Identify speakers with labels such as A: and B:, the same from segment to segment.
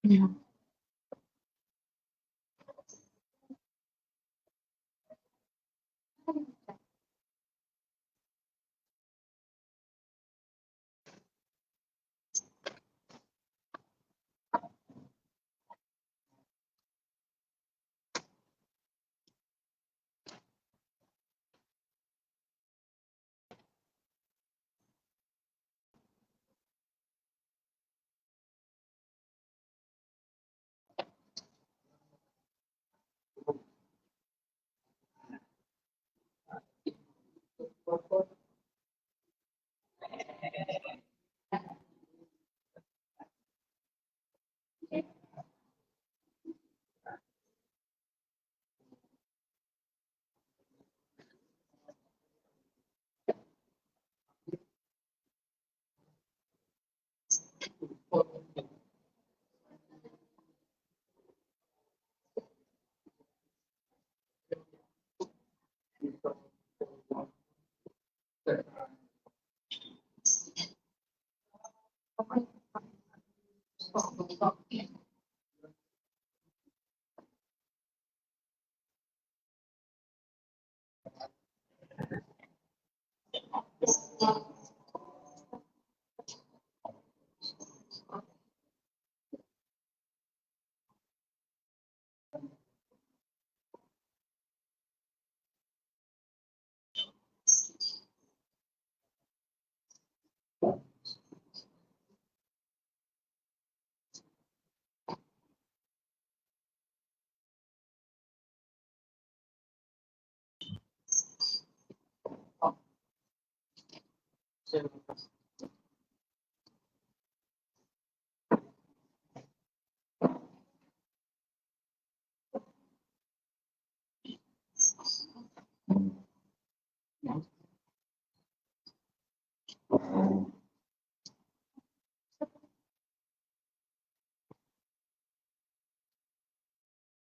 A: Mhm.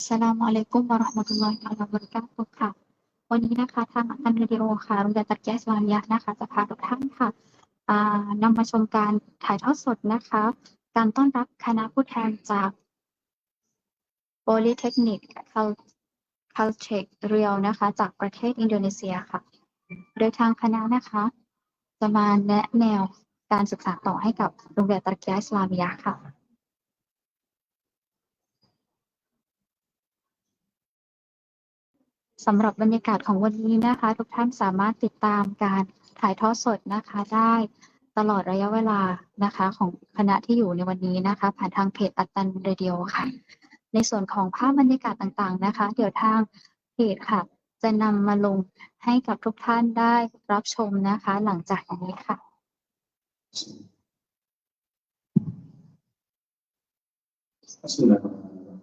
A: Assalamualaikum warahmatullahi wabarakatuh ค่ะวันนี้นะคะทางอันวิดีโอค่ะโรงเรียนตรรกะอิสลามิยะห์นะคะจะพาทุกท่านค่ะนำมาชมการถ่ายทอดสดนะคะการต้อนรับคณะผู้แทนจาก Polytechnic Caltech Riau นะคะจากประเทศอินโดนีเซียค่ะโดยทางคณะนะคะจะมาแนะแนวการศึกษาต่อให้กับโรงเรียนตรรกะอิสลามิยะห์ค่ะ สำหรับบรรยากาศของวันนี้นะคะทุกท่านสามารถติดตามการถ่ายทอดสดนะคะได้ตลอดระยะเวลานะคะของคณะที่อยู่ในวันนี้นะคะผ่านทางเพจอัตตันเรดิโอค่ะในส่วนของภาพบรรยากาศต่างๆนะคะเดี๋ยวทางเพจค่ะจะนำมาลงให้กับทุกท่านได้รับชมนะคะหลังจากนี้ค่ะ
B: Bismillahirrahmanirrahim.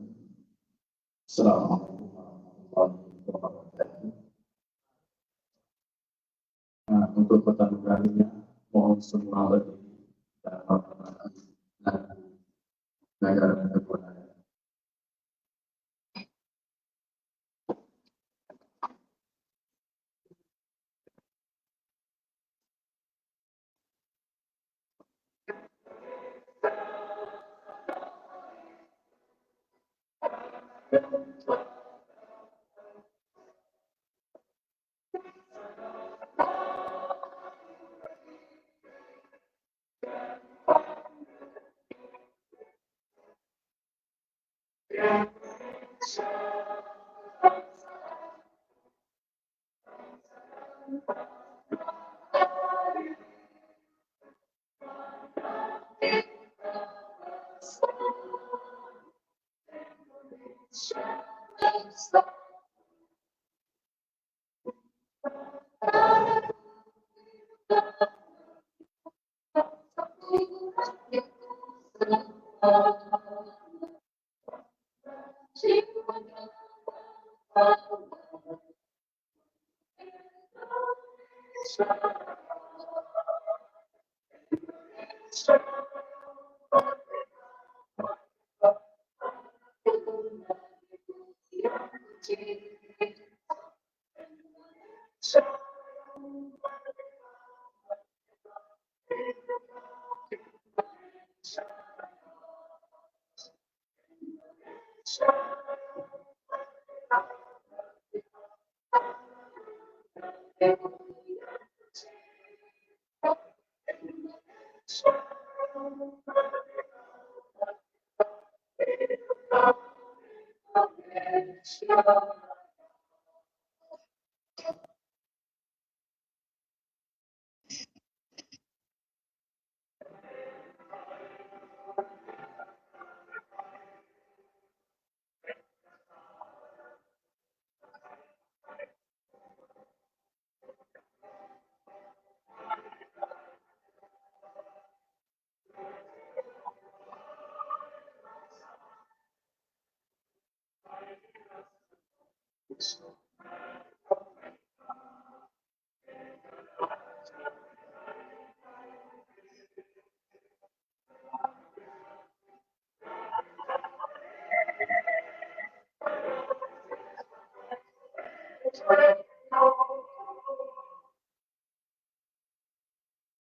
B: Assalamualaikum warahmatullahi wabarakatuh. Nah, untuk pertama kalinya mohon semua berdiri dan hormat dan negara kepada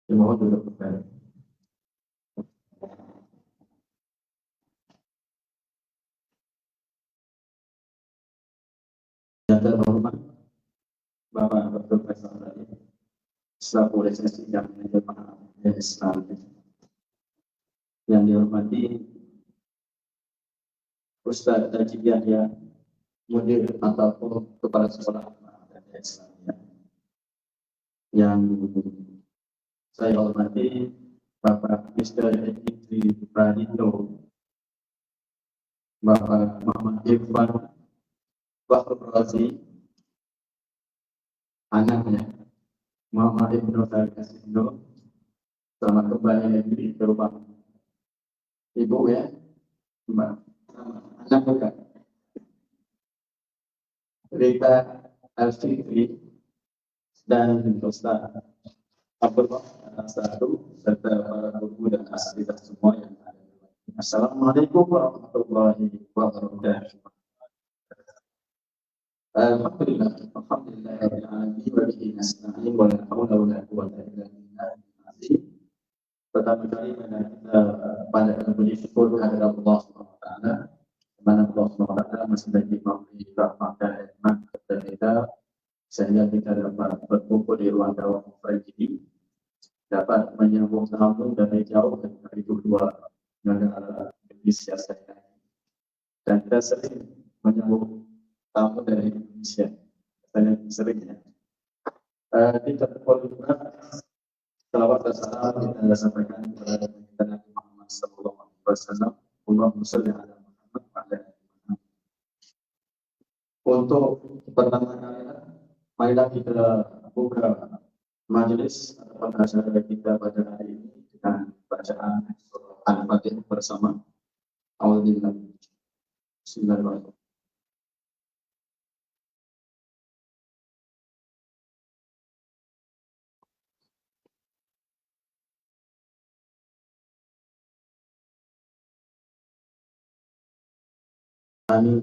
B: Mohon duduk kembali. Yang terhormat Bapak Profesor tadi, selaku resesi yang jemaah Islam yang dihormati Ustaz Najib Yahya, mudir ataupun kepala sekolah Islam yang saya hormati Bapak Mr. Editri Pradito, Bapak Muhammad Irfan Bahrul Razi, anaknya Muhammad Ibnu Kasino, selamat kembali lagi ke rumah ibu ya, Mbak, anak bukan Rita Alfitri dan Ustaz Abdul satu serta para guru dan asatidzah semua yang ada. Assalamualaikum warahmatullahi wabarakatuh. Alhamdulillah, rabbil alamin wa bihi nasta'in wa la haula wa la quwwata illa billah. Pertama kali kita pada bersyukur kepada Allah Subhanahu wa taala, mana Allah Subhanahu wa taala masih lagi memberi rahmat dan nikmat kepada kita sehingga kita dapat berkumpul di ruang dakwah ini, dapat menyambung sambung dari jauh dari kedua negara Indonesia saya, dan kita sering menyambung tamu dari Indonesia, saya seringnya kita berkoordinat. Salawat dan salam kita sampaikan kepada Nabi Muhammad sallallahu alaihi wasallam. Allahumma shalli ala Muhammad wa ala ali Muhammad. Untuk pertama kali, marilah kita buka majelis atau acara kita pada hari ini dengan bacaan Al-Fatihah bersama. Alhamdulillah. Bismillahirrahmanirrahim. Amin.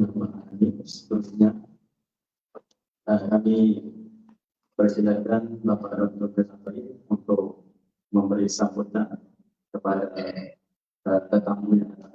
B: Seterusnya kami persilakan Bapak Dr. Kesafari untuk memberi sambutan kepada tetamu yang ada.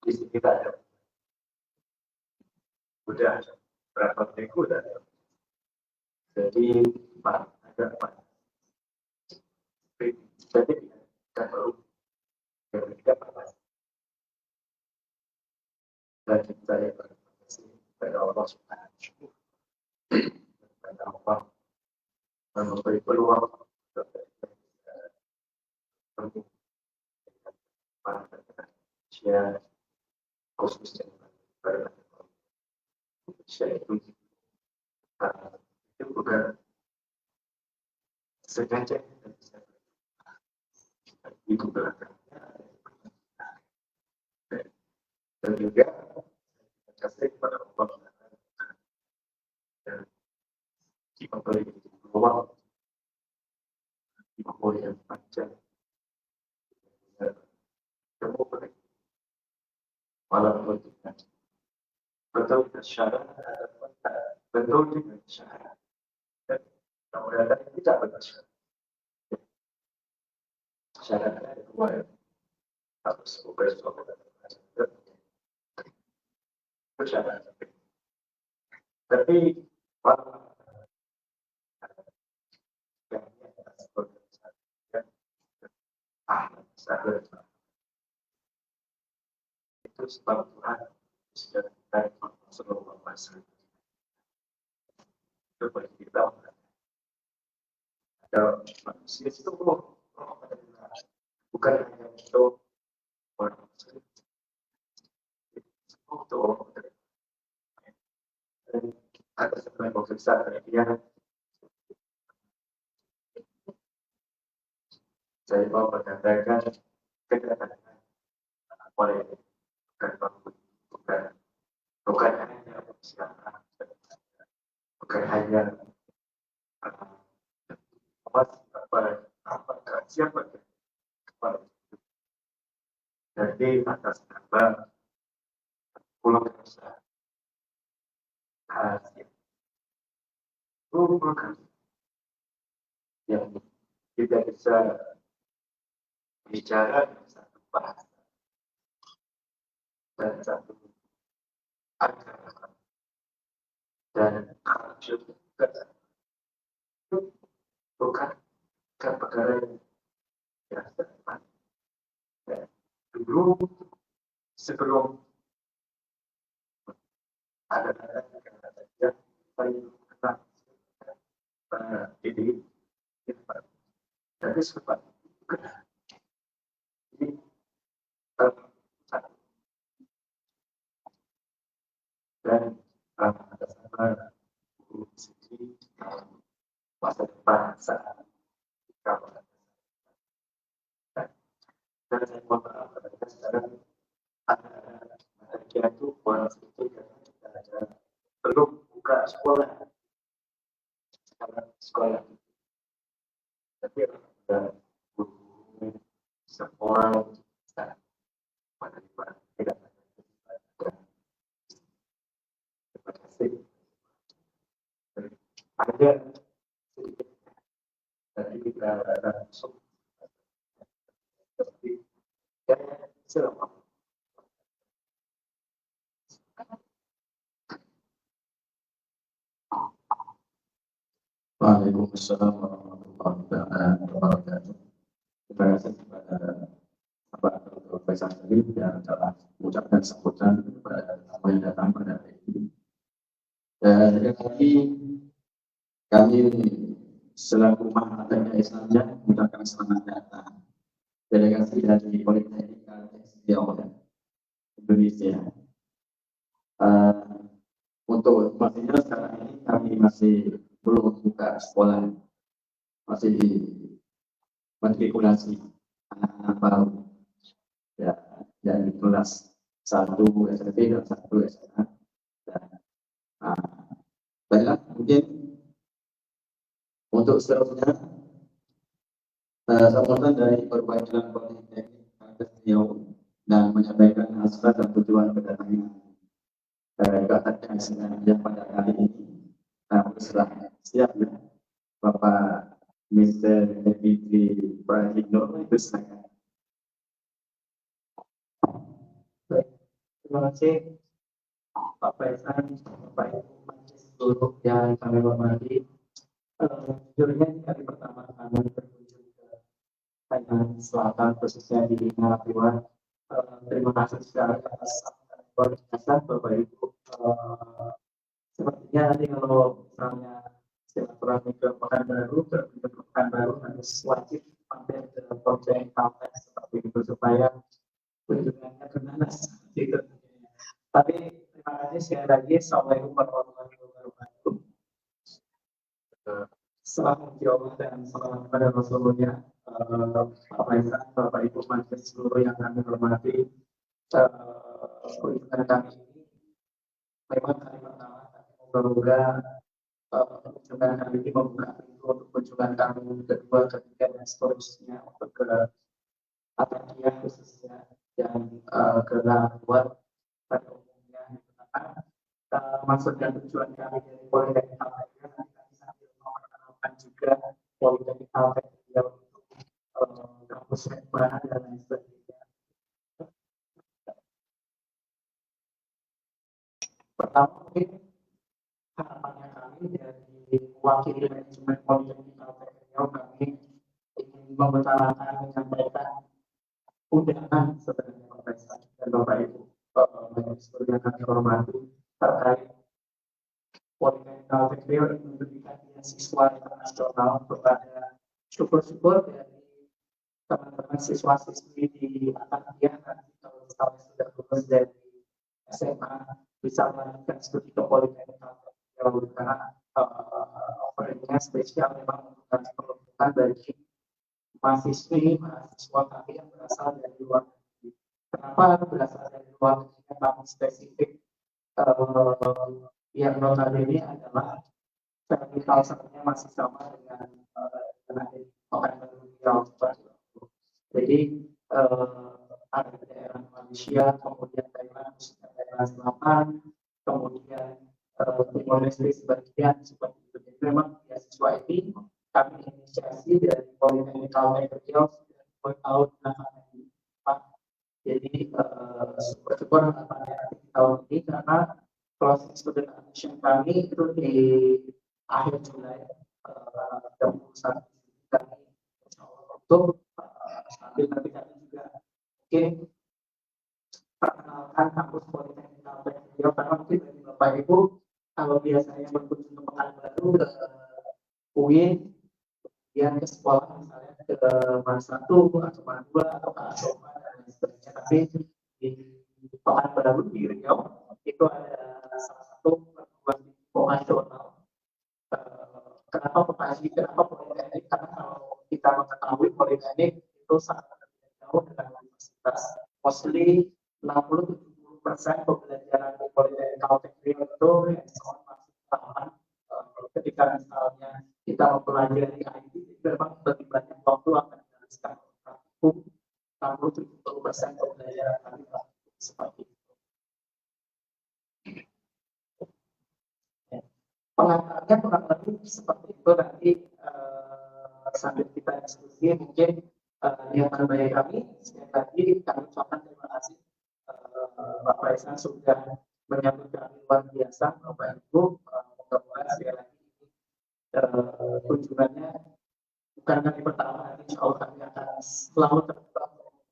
B: di sini kita ada udah berapa minggu udah ada. Jadi agak jadi kan baru yang tidak apa dan saya berterima kasih kepada Allah Subhanahu kepada Allah dan memberi peluang untuk Indonesia khususnya pada Indonesia itu bukan sengaja itu belakangnya dan juga kasih kepada Allah dan memberi peluang yang panjang kemudian walaupun betul syarat betul dengan syarat dan kemudian tidak betul syaratnya dua harus besok bersyarat tapi itu sebab Tuhan sudah dari Rasulullah SAW itu bagi kita ada manusia itu bukan hanya untuk orang muslim untuk ada sebenarnya konfliksa dia saya mau mengatakan kedatangan oleh bukan hanya siapa bukan hanya siapa jadi atas nama pulau besar hasil bukan yang tidak bisa bicara dengan satu bahasa dan satu agama dan juga bukan perkara yang biasa. Dulu sebelum ada yang paling kenal ini tapi sempat ini dan atas nama sisi masa depan saat kawan dan saya mohon maaf kepada sekarang ada itu orang sedikit karena kita ada belum buka sekolah sekarang sekolah tapi ada guru semua pada tidak terima kasih ada sedikit dari kita langsung seperti dan selama Waalaikumsalam warahmatullahi wabarakatuh. Terima kasih kepada Bapak Dr. Faisal Salim yang telah mengucapkan sambutan kepada tamu yang datang pada hari ini. Dan sekali lagi kami selaku Mahkamah Islamiyah mengucapkan selamat datang delegasi dari Politeknik Riau Indonesia. Untuk informasinya sekarang ini kami masih belum buka sekolah, masih matrikulasi anak-anak baru ya, dari kelas 1 SMP dan 1 SMA. Baiklah, mungkin untuk seterusnya sambutan dari perwakilan Politeknik Riau dan menyampaikan hasrat dan tujuan kedatangan kedatangan sebenarnya pada kali ini. Nah, berserah siap ya, Bapak Mr. Fitri Prahindo itu saya. Terima kasih Pak Faisal, Bapak Ibu Majelis seluruh yang kami hormati. Jujurnya ini kali pertama kami berkunjung ke Thailand Selatan, khususnya di Narapiwan. Terima kasih sekali atas luar biasa Bapak Ibu. Sepertinya nanti kalau misalnya silaturahmi ke Pekanbaru, ke Pekanbaru harus wajib mampir ke Project Caltech seperti itu supaya kunjungannya bernanas seperti itu. Tapi terima kasih sekali lagi. Assalamualaikum warahmatullahi wabarakatuh. Salam Allah dan salam kepada Rasulullah, Pak Faisal, Bapak Ibu Majelis seluruh yang kami hormati. Kunjungan kami ini memang kali pertama, semoga kunjungan kami ini membuka pintu untuk kunjungan kami kedua, ketiga, dan seterusnya untuk ke Atakia khususnya yang ke luar pada umumnya. Maksud dan tujuan kami dari Politeknik Atakia nanti kami sambil memperkenalkan juga Politeknik Atakia untuk kampus bahan dan lain sebagainya. Pertama mungkin harapannya kami dari mewakili manajemen Politeknik Atakia, kami ingin mengutarakan menyampaikan undangan sebenarnya Pak Faisal dan Bapak Ibu Majelis yang kami hormati terkait Politeknik Atakia ini memberikan beasiswa internasional kepada syukur-syukur dari teman-teman siswa-siswi di Atakia nanti kalau misalnya sudah lulus dari SMA bisa melanjutkan studi ke Politeknik Atakia karena offeringnya spesial memang untuk peruntukan bagi mahasiswa kami yang berasal dari luar negeri. Kenapa berasal dari luar negeri? Kami spesifik yang notabene adalah vertikal satunya masih sama dengan Pekanbaru Riau. Jadi ada daerah Malaysia, kemudian Thailand, daerah Selatan, kemudian Timor Leste sebagian seperti itu. Jadi memang beasiswa ini kami inisiasi dari Politeknik Riau sudah 2 tahun belakangan ini, Pak. Jadi syukur harapannya di tahun ini karena closing student admission kami itu di akhir Juli 31 kami untuk sambil nanti kami juga mungkin perkenalkan kampus Politeknik Riau karena mungkin dari Bapak Ibu kalau biasanya berkunjung ke Pekanbaru ke UIN kemudian ke sekolah misalnya ke MAN 1 atau MAN 2 atau ke Asoma dan lain sebagainya, tapi di Pekanbaru di Riau itu ada salah satu perguruan tinggi vokasional. Kenapa Politeknik? Karena kalau kita mengetahui Politeknik itu sangat jauh dengan universitas. Mostly 60-70% pembelajaran di Politeknik Riau itu hands-on masih tahapan. Ketika misalnya kita mempelajari IT, memang lebih banyak waktu akan dihabiskan praktikum. 60-70% pembelajaran kami seperti itu. Pengantarnya kurang lebih seperti itu nanti sambil kita diskusi mungkin yang terbaik kami sekali lagi kami ucapkan terima kasih Pak Faisal sudah menyambut kami luar biasa Bapak Ibu. Mudah-mudahan sekali lagi kunjungannya bukan kali pertama, nanti insya Allah kami akan selalu terbuka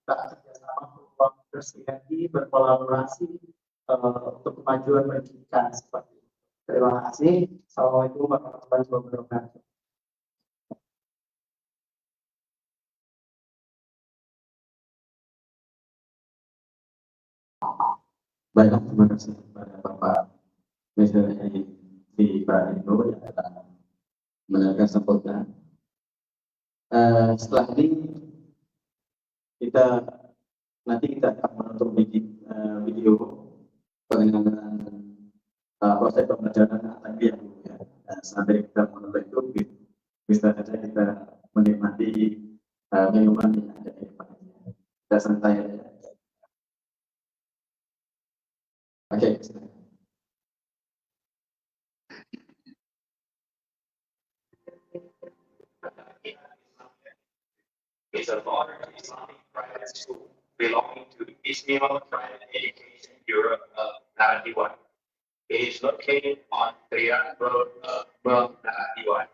B: kerjasama bersinergi berkolaborasi untuk kemajuan pendidikan seperti itu. Terima kasih. Assalamualaikum warahmatullahi wabarakatuh. Baik, terima kasih kepada Bapak Presiden di Pak Indo yang telah mendengarkan sambutan. Setelah ini nanti kita akan menutup video pengenalan proses pembelajaran Atakia ya. Sampai kita menonton itu bisa saja kita menikmati minuman yang ada di depannya. Kita santai aja. Oke. It's a modern Islamic private school belonging to Ismail Private Education
C: Bureau of Narapiwan. It is located on Trian Road of Narapiwan.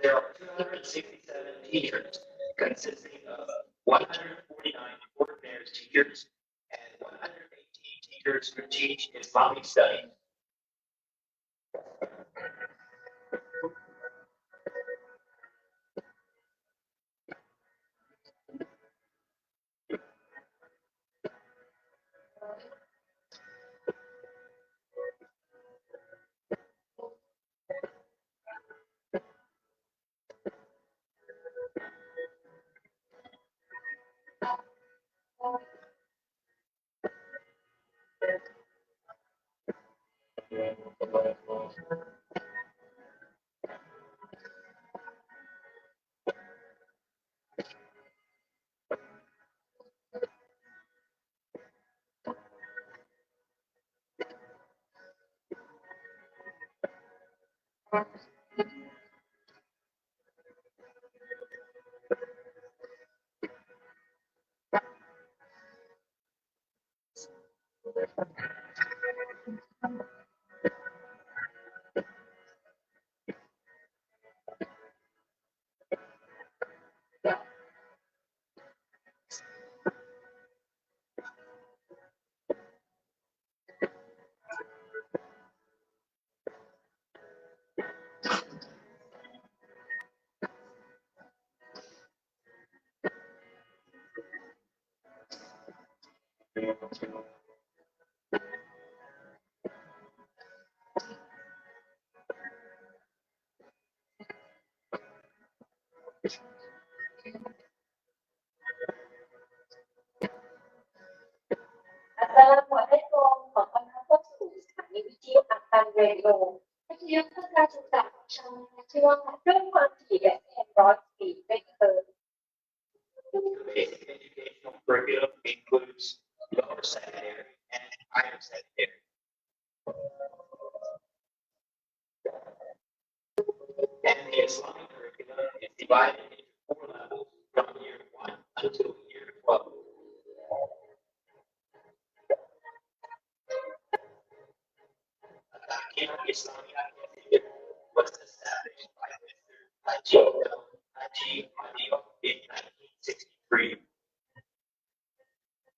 C: There are 267 teachers, consisting of 149 ordinary teachers and 118 teachers who teach Islamic studies.
D: Assalamualaikum, ขอต้อนรับเข้าสู่สถานีวิทยุอัตตันเรดิโอวิทยุเพื่อการศึกษาของชาวนาชื่อว่าด้วยความถี่และแรงร้อยปีไม่เกิน
C: The basic educational curriculum includes lower secondary and higher secondary. And the Islamic curriculum is divided into 4 levels from year 1 until year 12. Al-Aqeedah Islamiyah Institute was established by Mr. Haji Madeo in 1963.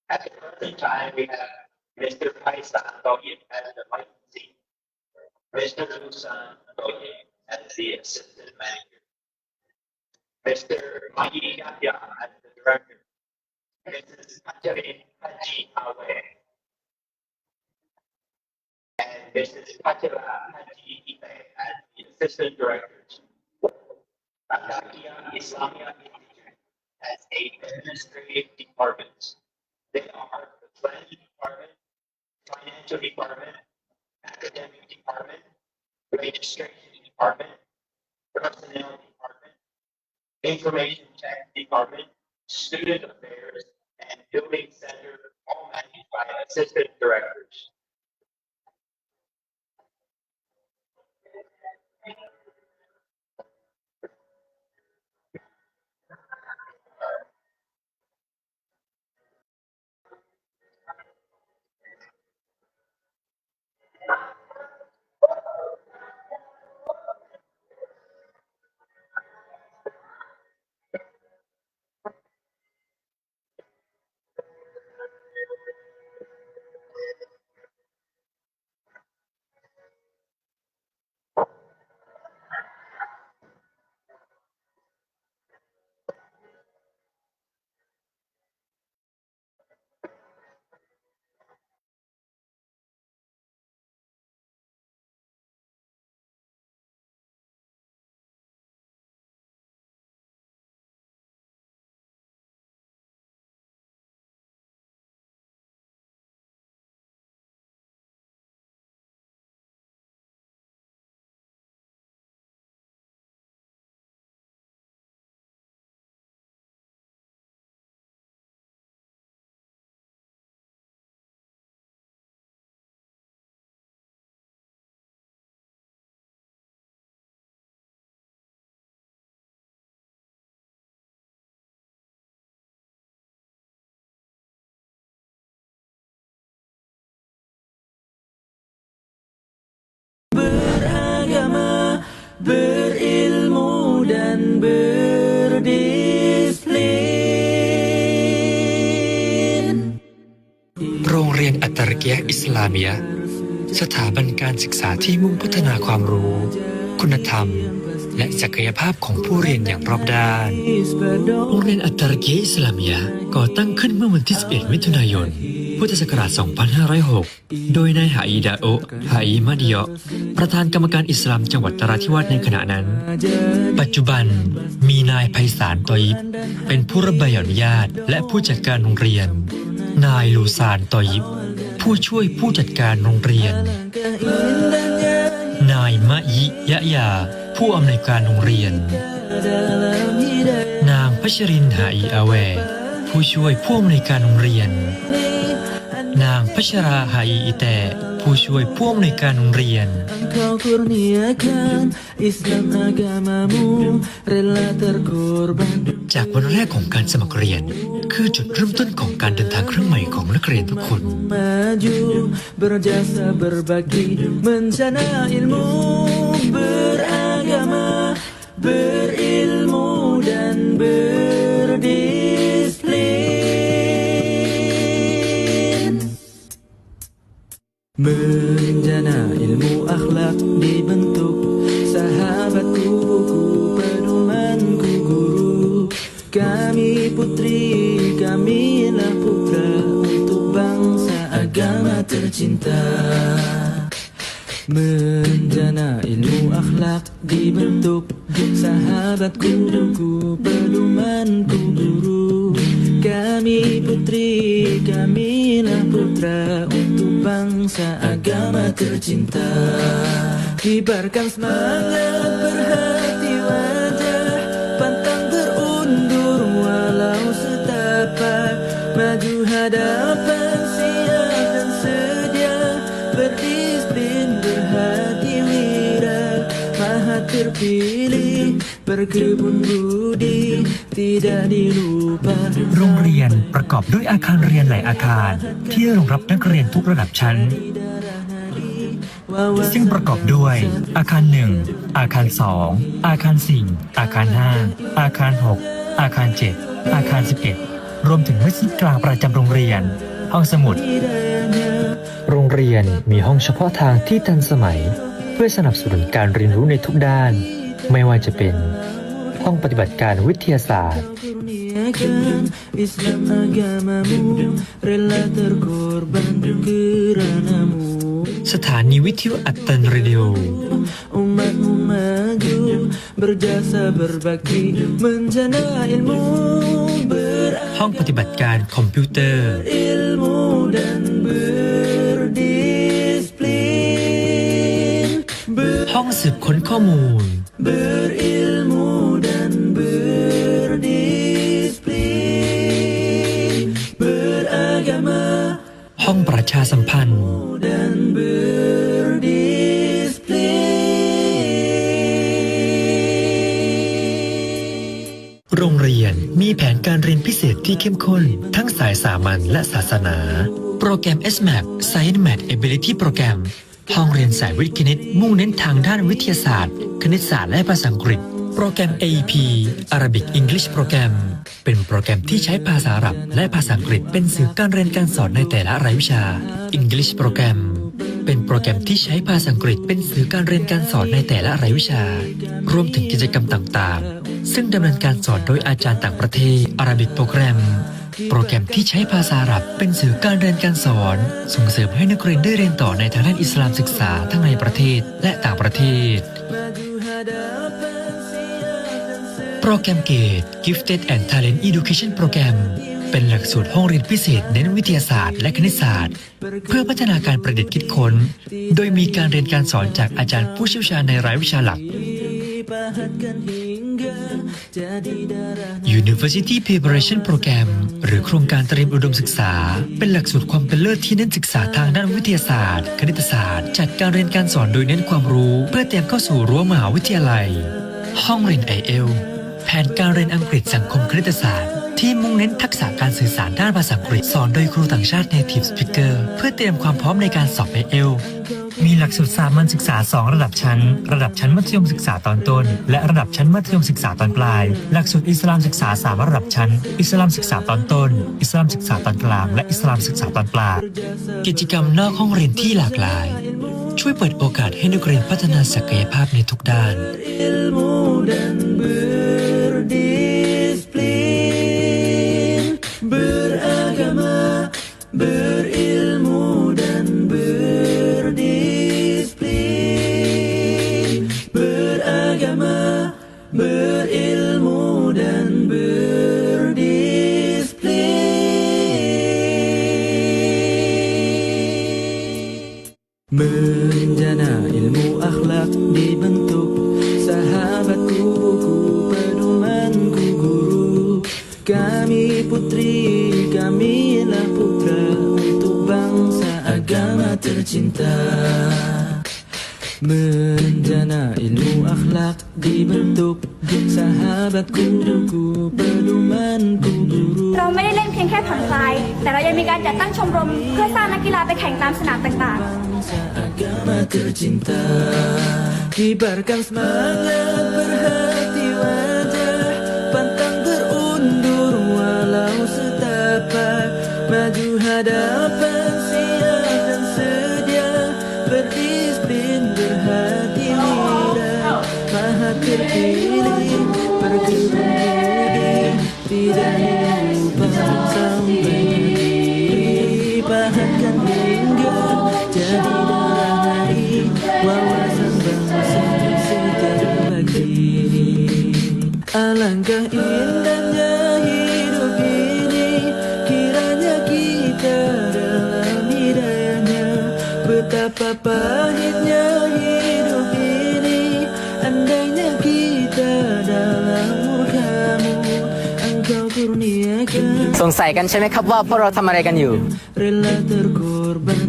C: At the present time, we have Mr. Paisan Toyin as the licensee, Mr. Husan Toyin as the assistant manager, Mr. Mahdi Yahya as the director, Mrs. Hajarin Haji Awe, and Mrs. Hajara Haji Ibe as the assistant directors. Al-Aqeedah Islamiyah Institute has 8 administrative departments. They are the planning department, financial department, academic department, registration department, personnel department, information tech department, student affairs, and building center, all managed by assistant directors.
E: berilmu dan berdisiplin
F: โรงเรียนอัตตารกียะห์อิสลามียะห์สถาบันการศึกษาที่มุ่งพัฒนาความรู้ คุณธรรม และศักยภาพของผู้เรียนอย่างรอบด้าน โรงเรียนอัตตารกียะห์อิสลามียะห์ก่อตั้งขึ้นเมื่อวันที่ 11 มิถุนายน พุทธศักราช 2506 โดยนายฮาอีดาโอะฮาอีมาดิยะห์ประธานกรรมการอิสลามจังหวัดนราธิวาสในขณะนั้น ปัจจุบันมีนายไพศาลตอยิบเป็นผู้รับใบอนุญาตและผู้จัดการโรงเรียน นายลูซานตอยิบผู้ช่วยผู้จัดการโรงเรียน นายมะยิยะยาผู้อำนวยการโรงเรียน นางพัชรินหาอีอาแวผู้ช่วยผู้อำนวยการโรงเรียน นางพัชราหาอีอิแตผู้ช่วยผู้อำนวยการโรงเรียน
E: Engkau kurniakan Islam agamamu rela terkorban
F: จากวันแรกของการสมัครเรียน คือจุดเริ่มต้นของการเดินทางครั้งใหม่ของนักเรียนทุกคน
E: maju berjasa berbagi mencana ilmu beragama berilmu dan berdisiplin menjana ilmu akhlak dibentuk sahabatku buku pedomanku guru kami putri kamilah putra untuk bangsa agama tercinta menjana ilmu akhlak dibentuk sahabatku buku pedomanku guru kami putri kamilah putra untuk bangsa agama tercinta kibarkan semangat berhati wajah pantang berundur walau setapak maju hadapan siap dan sedia berdisiplin berhati wira maha terpilih berkebun budi tidak dilupa
F: โรงเรียนประกอบด้วยอาคารเรียนหลายอาคารที่รองรับนักเรียนทุกระดับชั้น ซึ่งประกอบด้วยอาคาร 1 อาคาร 2 อาคาร 4 อาคาร 5 อาคาร 6 อาคาร 7 อาคาร 11 รวมถึงมัสยิดกลางประจำโรงเรียน ห้องสมุด โรงเรียนมีห้องเฉพาะทางที่ทันสมัย เพื่อสนับสนุนการเรียนรู้ในทุกด้าน ไม่ว่าจะเป็นห้องปฏิบัติการวิทยาศาสตร์
E: Islam agamamu rela terkorban keranamu
F: สถานีวิทยุอัตตันเรดิโอ
E: umatmu maju berjasa berbakti menjana ilmu
F: ห้องปฏิบัติการคอมพิวเตอร์
E: berilmu dan berdisiplin
F: ห้องสืบค้นข้อมูล
E: berilmu dan berdisiplin beragama
F: ห้องประชาสัมพันธ์
E: dan berdisiplin
F: โรงเรียนมีแผนการเรียนพิเศษที่เข้มข้นทั้งสายสามัญและศาสนา โปรแกรม SMAP Science Math Ability โปรแกรม ห้องเรียนสายวิทย์คณิตมุ่งเน้นทางด้านวิทยาศาสตร์ คณิตศาสตร์และภาษาอังกฤษ โปรแกรม AEP Arabic English โปรแกรม เป็นโปรแกรมที่ใช้ภาษาอาหรับและภาษาอังกฤษเป็นสื่อการเรียนการสอนในแต่ละรายวิชา English โปรแกรม เป็นโปรแกรมที่ใช้ภาษาอังกฤษเป็นสื่อการเรียนการสอนในแต่ละรายวิชา รวมถึงกิจกรรมต่างๆ ซึ่งดำเนินการสอนโดยอาจารย์ต่างประเทศ Arabic โปรแกรม โปรแกรมที่ใช้ภาษาอาหรับเป็นสื่อการเรียนการสอน ส่งเสริมให้นักเรียนได้เรียนต่อในทางด้านอิสลามศึกษาทั้งในประเทศและต่างประเทศ โปรแกรมเกต Gifted and Talent Education โปรแกรม เป็นหลักสูตรห้องเรียนพิเศษเน้นวิทยาศาสตร์และคณิตศาสตร์ เพื่อพัฒนาการประดิษฐ์คิดค้น โดยมีการเรียนการสอนจากอาจารย์ผู้เชี่ยวชาญในรายวิชาหลัก University Preparation Program หรือโครงการเตรียมอุดมศึกษา เป็นหลักสูตรความเป็นเลิศที่เน้นศึกษาทางด้านวิทยาศาสตร์ คณิตศาสตร์จัดการเรียนการสอนโดยเน้นความรู้เพื่อเตรียมเข้าสู่รั้วมหาวิทยาลัย ห้องเรียน IELTS แผนการเรียนอังกฤษสังคมคณิตศาสตร์ที่มุ่งเน้นทักษะการสื่อสารด้านภาษาอังกฤษสอนโดยครูต่างชาติ Native Speaker เพื่อเตรียมความพร้อมในการสอบ IELTS มีหลักสูตรสามัญศึกษา 2 ระดับชั้น ระดับชั้นมัธยมศึกษาตอนต้น และระดับชั้นมัธยมศึกษาตอนปลาย หลักสูตรอิสลามศึกษา 3 ระดับชั้น อิสลามศึกษาตอนต้น อิสลามศึกษาตอนกลาง และอิสลามศึกษาตอนปลาย กิจกรรมนอกห้องเรียนที่หลากหลาย ช่วยเปิดโอกาสให้นักเรียนพัฒนาศักยภาพในทุกด้าน
E: Ilmu dan berdisiplin, beragama, berilmu dan berdisiplin, beragama, berilmu dan berdisiplin. Menjana ilmu akhlak dibentuk sahabatku, buku pedomanku guru. Kami putri, kamilah putra untuk bangsa agama tercinta. Menjana ilmu akhlak dibentuk sahabatku, buku pedomanku guru.
G: เราไม่ได้เล่นเพียงแค่ผ่อนคลาย แต่เรายังมีการจัดตั้งชมรมเพื่อสร้างนักกีฬาไปแข่งตามสนามต่างๆ
E: Bangsa agama tercinta, kibarkan semangat berhati wajah, pantang terundur walau setapak, maju hadapan siap dan sedia, berdisiplin berhati wira, maha terpilih berkenan budi, tidak lupa sampai mati, pahatkan hingga jadi darah nari, wawasan bangsa setia berbakti. Alangkah indahnya hidup ini, kiranya kita dalam hidayahnya. Betapa pahitnya hidup ini, andainya kita dalam murkamu, engkau kurniakan.
H: สงสัยกันใช่ไหมครับว่าพวกเราทำอะไรกันอยู่
E: Rela terkorban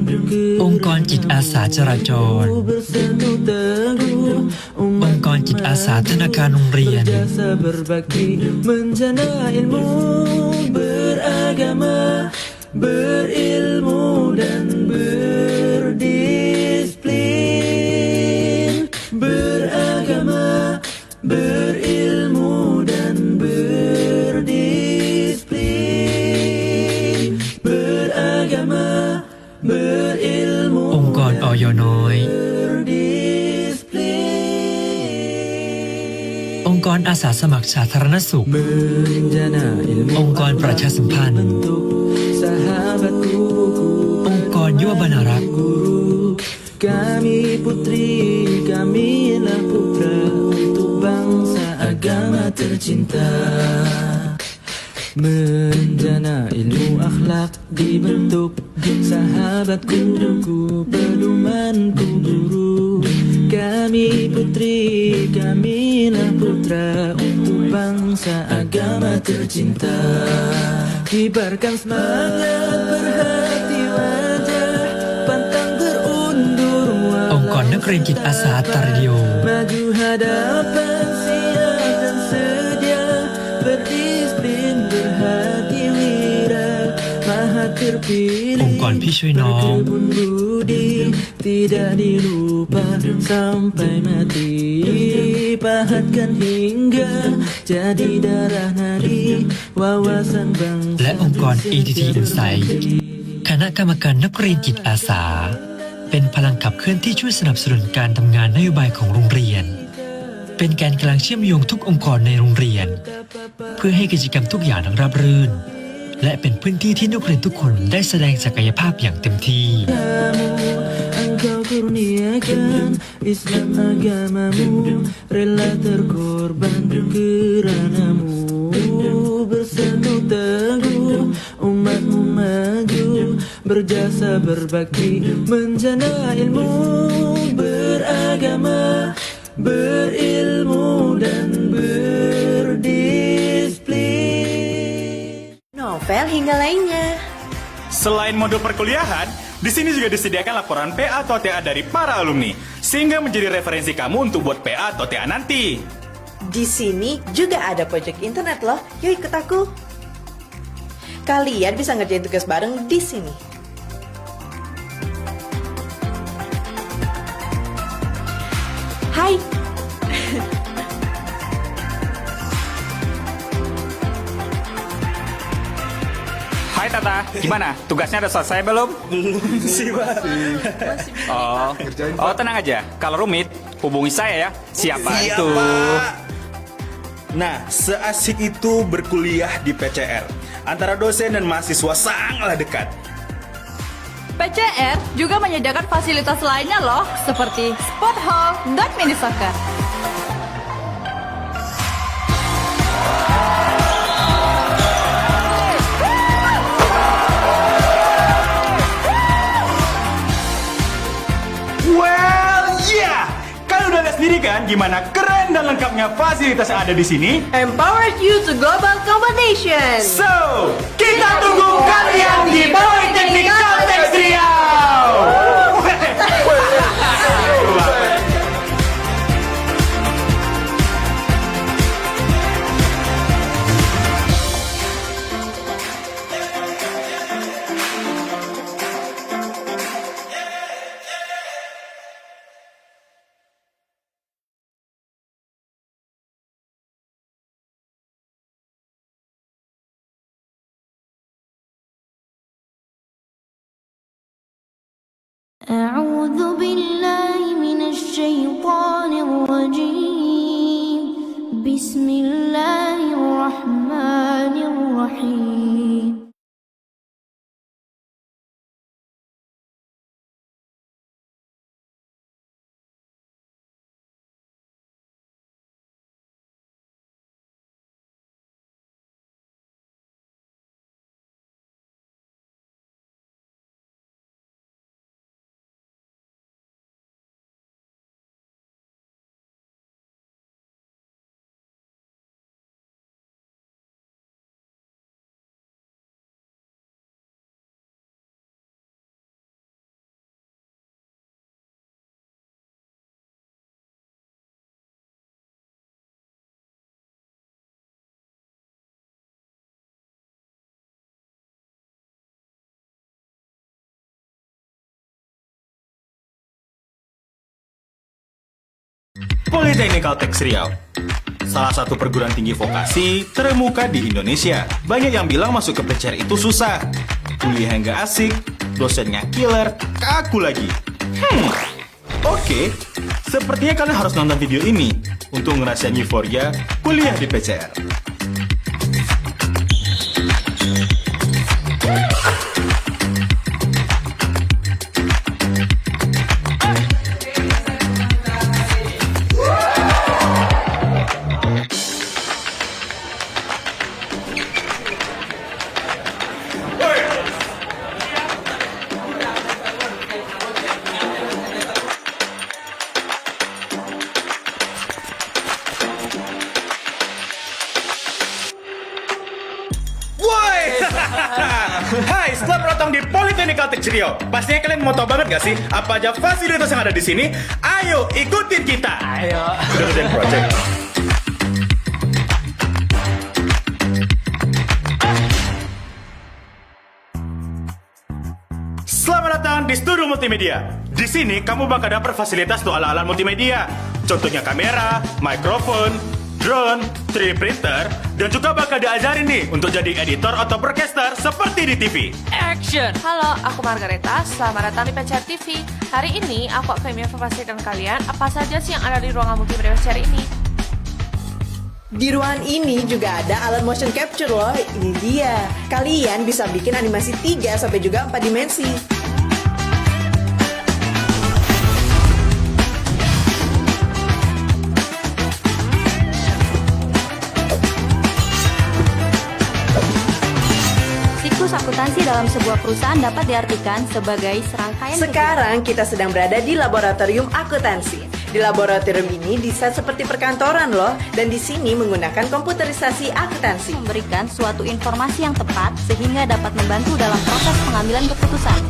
F: องค์กรจิตอาสาจราจร
E: bersatu teguh,
F: องค์กรจิตอาสาธนาคารโรงเรียน
E: jasa berbakti, menjana ilmu, beragama, berilmu dan berdisiplin, beragama, berilmu dan berdisiplin, beragama, berilmu
F: องค์กรอยน้อย
E: berdisiplin.
F: องค์กรอาสาสมัครสาธารณสุข
E: Menjana ilmu
F: องค์กรประชาสัมพันธ์
E: bentuk sahabatku, buku
F: องค์กรยุวบรรณารักษ์
E: guru. Kami putri, kamilah putra untuk bangsa agama tercinta. Menjana ilmu akhlak dibentuk sahabatku, buku pedomanku guru. Kami putri, kamilah putra untuk bangsa agama tercinta. Kibarkan semangat berhati wajah, pantang terundur
F: องค์กรนักเรียนจิตอาสาตาเรดิโอ
E: maju hadapan siap dan sedia, berdisiplin berhati wira, maha terpilih
F: องค์กรพี่ช่วยน้อง
E: berkebun budi, tidak dilupa sampai mati, pahatkan hingga jadi darah nadi, wawasan bangsa
F: และองค์กร ETT Insight คณะกรรมการนักเรียนจิตอาสา เป็นพลังขับเคลื่อนที่ช่วยสนับสนุนการทำงานนโยบายของโรงเรียน เป็นแกนกลางเชื่อมโยงทุกองค์กรในโรงเรียน เพื่อให้กิจกรรมทุกอย่างราบรื่น และเป็นพื้นที่ที่นักเรียนทุกคนได้แสดงศักยภาพอย่างเต็มที่
E: Engkau kurniakan Islam agamamu, rela terkorban keranamu, bersatu teguh umatmu maju, berjasa berbakti, menjana ilmu, beragama, berilmu dan berdisiplin.
I: Novel hingga lainnya.
J: Selain modul perkuliahan, di sini juga disediakan laporan PA atau TA dari para alumni, sehingga menjadi referensi kamu untuk buat PA atau TA nanti.
I: Di sini juga ada proyek internet loh. Yuk ikut aku. Kalian bisa ngerjain tugas bareng di sini.
J: Ata, gimana? Tugasnya udah selesai belum?
E: sih Pak.
J: Oh, tenang aja. Kalau rumit, hubungi saya ya. Siapa itu?
E: Nah, seasik itu berkuliah di PCR. Antara dosen dan mahasiswa sangatlah dekat.
G: PCR juga menyediakan fasilitas lainnya loh, seperti sport hall dan mini soccer.
J: Well, yeah. Kalian udah lihat sendiri kan gimana keren dan lengkapnya fasilitas yang ada di sini?
I: Empowered you to global competition.
J: So, kita tunggu kalian di Politeknik Caltech Riau.
K: أعوذ بالله من الشيطان الرجيم بسم الله الرحمن الرحيم
J: Politeknik Caltech Riau, salah satu perguruan tinggi vokasi terkemuka di Indonesia. Banyak yang bilang masuk ke PCR itu susah, kuliah nggak asik, dosennya killer, kaku lagi. Oke, sepertinya kalian harus nonton video ini untuk ngerasain euforia kuliah di PCR. Hai, selamat datang di Politeknik Caltech Riau. Pastinya kalian mau tahu banget gak sih apa aja fasilitas yang ada di sini? Ayo ikutin kita. Ayo. Udah ngerjain project. Selamat datang di Studio Multimedia. Di sini kamu bakal dapat fasilitas untuk alat-alat multimedia. Contohnya kamera, mikrofon, drone, 3D printer, dan juga bakal diajarin nih untuk jadi editor atau broadcaster seperti di TV.
L: Action! Halo, aku Margareta. Selamat datang di PCR TV. Hari ini aku akan menginformasikan kalian apa saja sih yang ada di ruangan multimedia PCR ini.
I: Di ruangan ini juga ada alat motion capture loh. Ini dia. Kalian bisa bikin animasi 3 sampai juga 4 dimensi.
K: Siklus akuntansi dalam sebuah perusahaan dapat diartikan sebagai serangkaian.
I: Sekarang kita sedang berada di laboratorium akuntansi. Di laboratorium ini desain seperti perkantoran loh, dan di sini menggunakan komputerisasi akuntansi.
K: Memberikan suatu informasi yang tepat sehingga dapat membantu dalam proses pengambilan keputusan.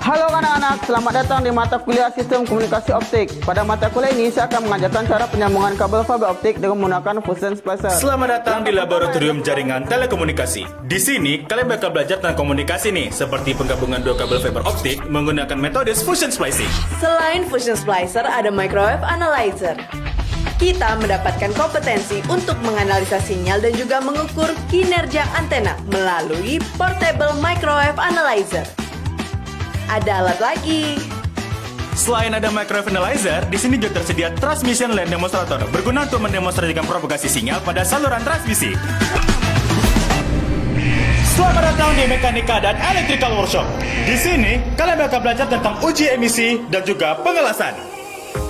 H: Halo anak-anak,
M: Semangat! Selamat datang di mata kuliah Sistem Komunikasi Optik. Pada mata kuliah ini, saya akan mengajarkan cara penyambungan kabel fiber optik dengan menggunakan fusion splicer.
E: Selamat datang di Laboratorium Jaringan Telekomunikasi. Di sini, kalian bakal belajar tentang komunikasi nih, seperti penggabungan dua kabel fiber optik menggunakan metode fusion splicing.
I: Selain fusion splicer, ada microwave analyzer. Kita mendapatkan kompetensi untuk menganalisa sinyal dan juga mengukur kinerja antena melalui portable microwave analyzer. Ada alat lagi.
E: Selain ada microwave analyzer, di sini juga tersedia transmission line demonstrator berguna untuk mendemonstrasikan propagasi sinyal pada saluran transmisi. Selamat datang di Mekanika dan Electrical Workshop. Di sini, kalian bakal belajar tentang uji emisi dan juga pengelasan.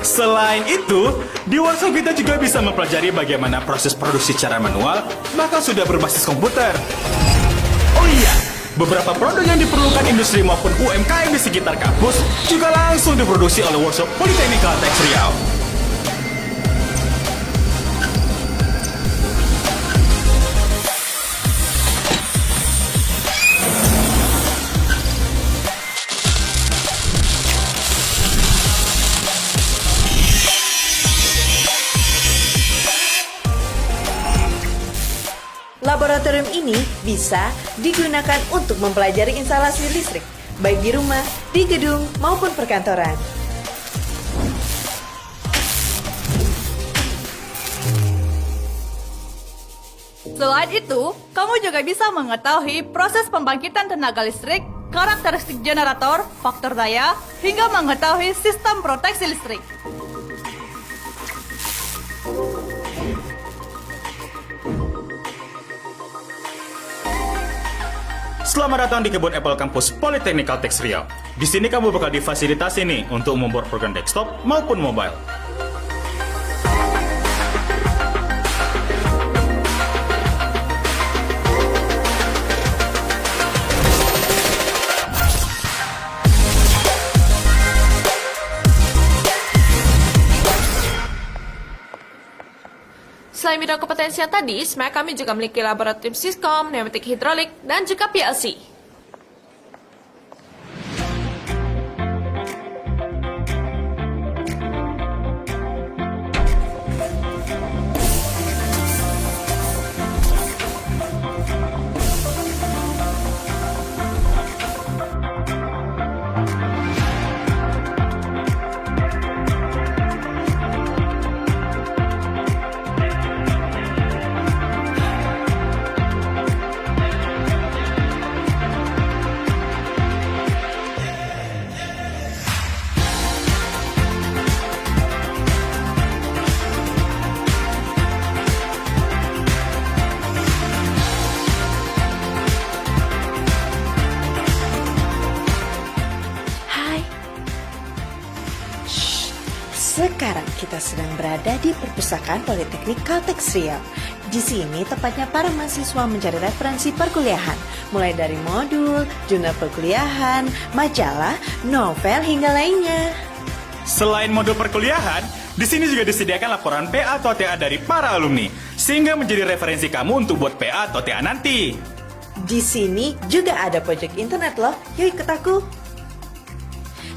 E: Selain itu, di workshop kita juga bisa mempelajari bagaimana proses produksi secara manual, bahkan sudah berbasis komputer. Oh iya, beberapa produk yang diperlukan industri maupun UMKM di sekitar kampus juga langsung diproduksi oleh workshop Politeknik Kalteks Riau.
I: Laboratorium ini bisa digunakan untuk mempelajari instalasi listrik, baik di rumah, di gedung, maupun perkantoran.
N: Selain itu, kamu juga bisa mengetahui proses pembangkitan tenaga listrik, karakteristik generator, faktor daya, hingga mengetahui sistem proteksi listrik.
E: Selamat datang di kebun Apple Kampus Politeknik Kalteks Riau. Di sini kamu bakal difasilitasi nih untuk membuat program desktop maupun mobile.
L: Selain bidang kompetensi yang tadi, sebenarnya kami juga memiliki laboratorium Siskom, pneumatik hidrolik, dan juga PLC.
I: Sekarang kita sedang berada di perpustakaan Politeknik Kalteks Riau. Di sini tepatnya para mahasiswa mencari referensi perkuliahan, mulai dari modul, jurnal perkuliahan, majalah, novel, hingga lainnya.
E: Selain modul perkuliahan, di sini juga disediakan laporan PA atau TA dari para alumni, sehingga menjadi referensi kamu untuk buat PA atau TA nanti.
I: Di sini juga ada proyek internet loh. Yuk ikut aku.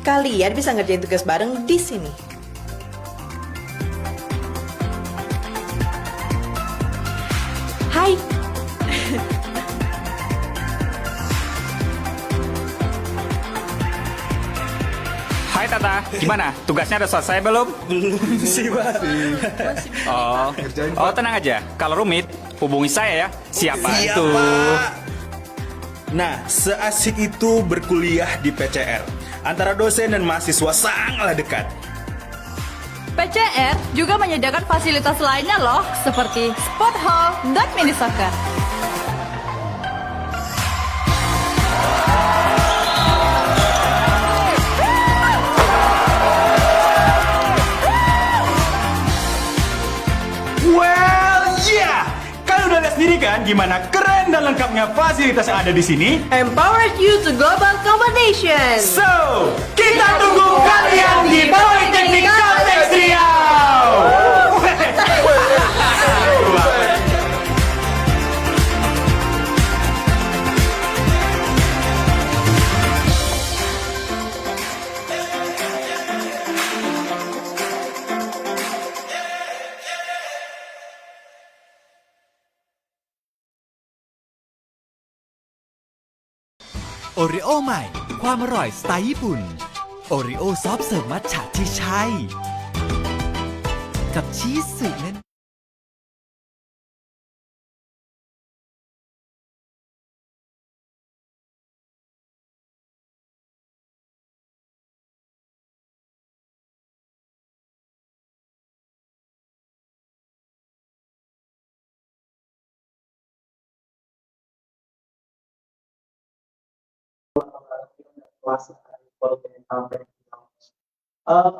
I: Kalian bisa ngerjain tugas bareng di sini. Hai.
O: Hai Tata, gimana? Tugasnya udah selesai belum?
E: Belum sih, Pak.
O: Oh, tenang aja. Kalau rumit, hubungi saya ya. Siapa itu?
E: Nah, seasik itu berkuliah di PCR. Antara dosen dan mahasiswa sangatlah dekat.
N: PCR juga menyediakan fasilitas lainnya loh, seperti sport hall dan mini soccer.
E: Well, yeah! Kalian udah lihat sendiri kan gimana keren dan lengkapnya fasilitas yang ada di sini?
I: Empowered you to global competition.
E: So, kita tunggu kalian di Politeknik Kalteks Riau.
P: โอริโอใหม่ความอร่อยสไตล์ญี่ปุ่นโอริโอซอฟต์เสิร์ฟมัทฉะที่ใช่กับชีสสูตรเน้น
B: kelas politeknik teknikal.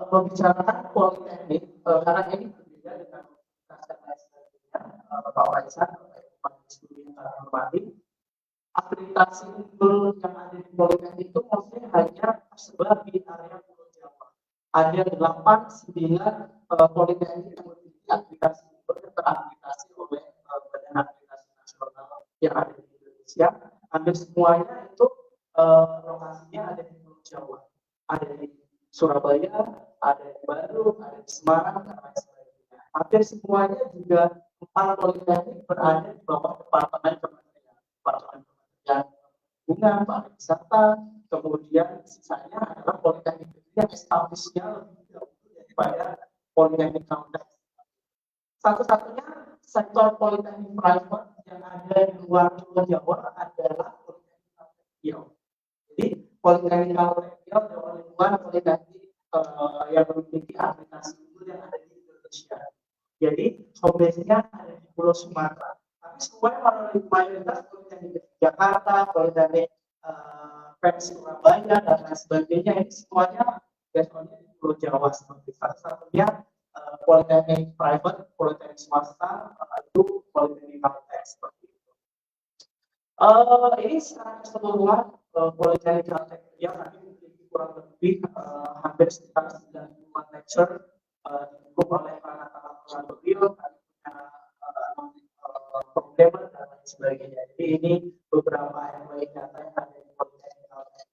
B: Membicarakan politeknik karena ini berbeda dengan universitas yang lain sebagainya. Pak Waisan, Pak Studi yang hormati, akreditasi unggul yang ada di politeknik itu maksudnya hanya tersebar di area Pulau Jawa. Ada 8-9 politeknik yang memiliki akreditasi unggul yang terakreditasi oleh Badan Akreditasi Nasional yang ada di Indonesia. Hampir semuanya itu lokasinya ada di Pulau Jawa, ada di Surabaya, ada di Bandung, ada di Semarang, dan lain sebagainya. Hampir semuanya juga 4 politeknik berada di bawah Departemen Kementerian Perhubungan, Pariwisata, kemudian sisanya adalah politeknik yang establishnya lebih dahulu daripada politeknik Caltech. Satu-satunya sektor politeknik private yang ada di luar Pulau Jawa adalah politeknik Caltech Riau. Jadi politeknik Caltech Riau adalah lingkungan politeknik yang memiliki akreditasi unggul yang ada di Indonesia. Jadi home base-nya ada di Pulau Sumatera. Tapi semuanya mayoritas politeknik di Jakarta, politeknik Surabaya dan lain sebagainya ini semuanya biasanya di Pulau Jawa seperti satu-satunya politeknik private, politeknik swasta itu politeknik Caltech seperti itu. Ini secara keseluruhan politeknik Caltech yang nanti memiliki kurang lebih hampir sekitar 90 lecture didukung oleh para beliau, programmer dan lain sebagainya. Jadi ini beberapa MOE data yang ada di politeknik Caltech.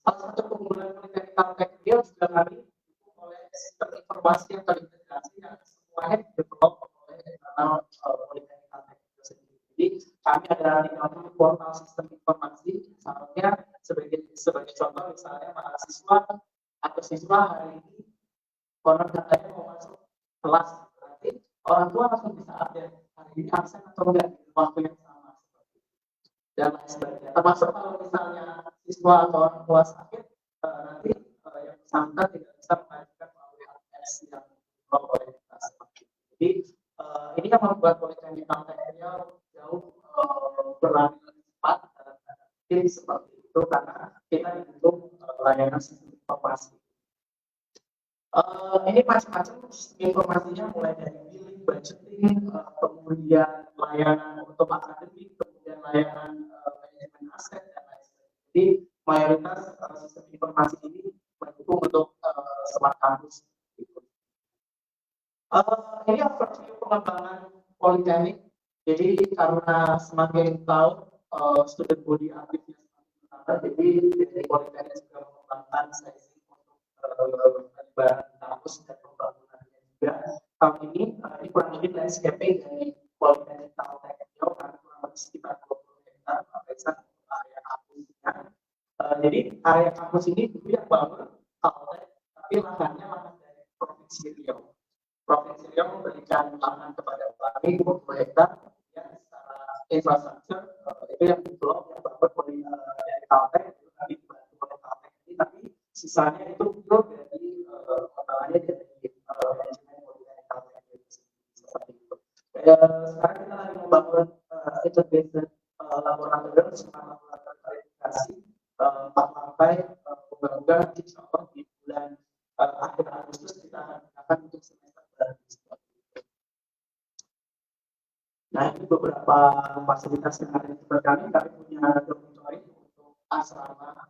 B: Salah satu keunggulan politeknik Caltech juga kami didukung oleh sistem informasi yang terintegrasi yang semuanya didevelop oleh internal politeknik Caltech sendiri. Jadi kami ada di dalam portal sistem informasi, misalnya sebagai contoh misalnya mahasiswa atau siswa hari ini konon katanya mau masuk kelas, berarti orang tua langsung bisa update hari ini absen atau enggak di waktu yang sama dan lain sebagainya. Termasuk kalau misalnya siswa atau orang tua sakit, nanti yang bersangkutan tidak bisa mengajukan melalui aplikasi yang dibuat oleh kita seperti itu. Jadi ini yang membuat politeknik Caltech-nya jauh berlari lebih cepat dalam tim seperti itu karena kita didukung layanan sistem informasi. Ini macam-macam sistem informasinya mulai dari billing, budgeting, kemudian layanan untuk akademik, kemudian layanan manajemen aset dan lain sebagainya. Jadi mayoritas sistem informasi ini mendukung untuk smart campus. Ini overview pengembangan politeknik. Jadi karena semakin tahu student body aktifnya semakin bertambah, jadi dari politeknik juga mengembangkan sizing untuk penyebaran kampus dan pembangunannya juga. Tahun ini kurang lebih landscaping dari politeknik Caltech Riau karena kurang lebih sekitar 20 hektar area kampusnya. Jadi area kampus ini dulu yang bangun Caltech, tapi lahannya lahan dari Provinsi Riau. Provinsi Riau memberikan lahan kepada kami 20 hektar. Infrastruktur itu yang diblok yang bangun dari Caltech itu tadi dibantu oleh Caltech ini, tapi sisanya itu dari kotanya dari manajemen politeknik Caltech seperti itu. Sekarang kita lagi membangun integrated laboratorium smart laboratorium verifikasi 4 lantai, moga-moga nanti insya Allah di bulan akhir Agustus kita akan gunakan untuk semester baru. Nah, ini beberapa fasilitas yang ada di tempat kami. Kami punya dormitory untuk asrama.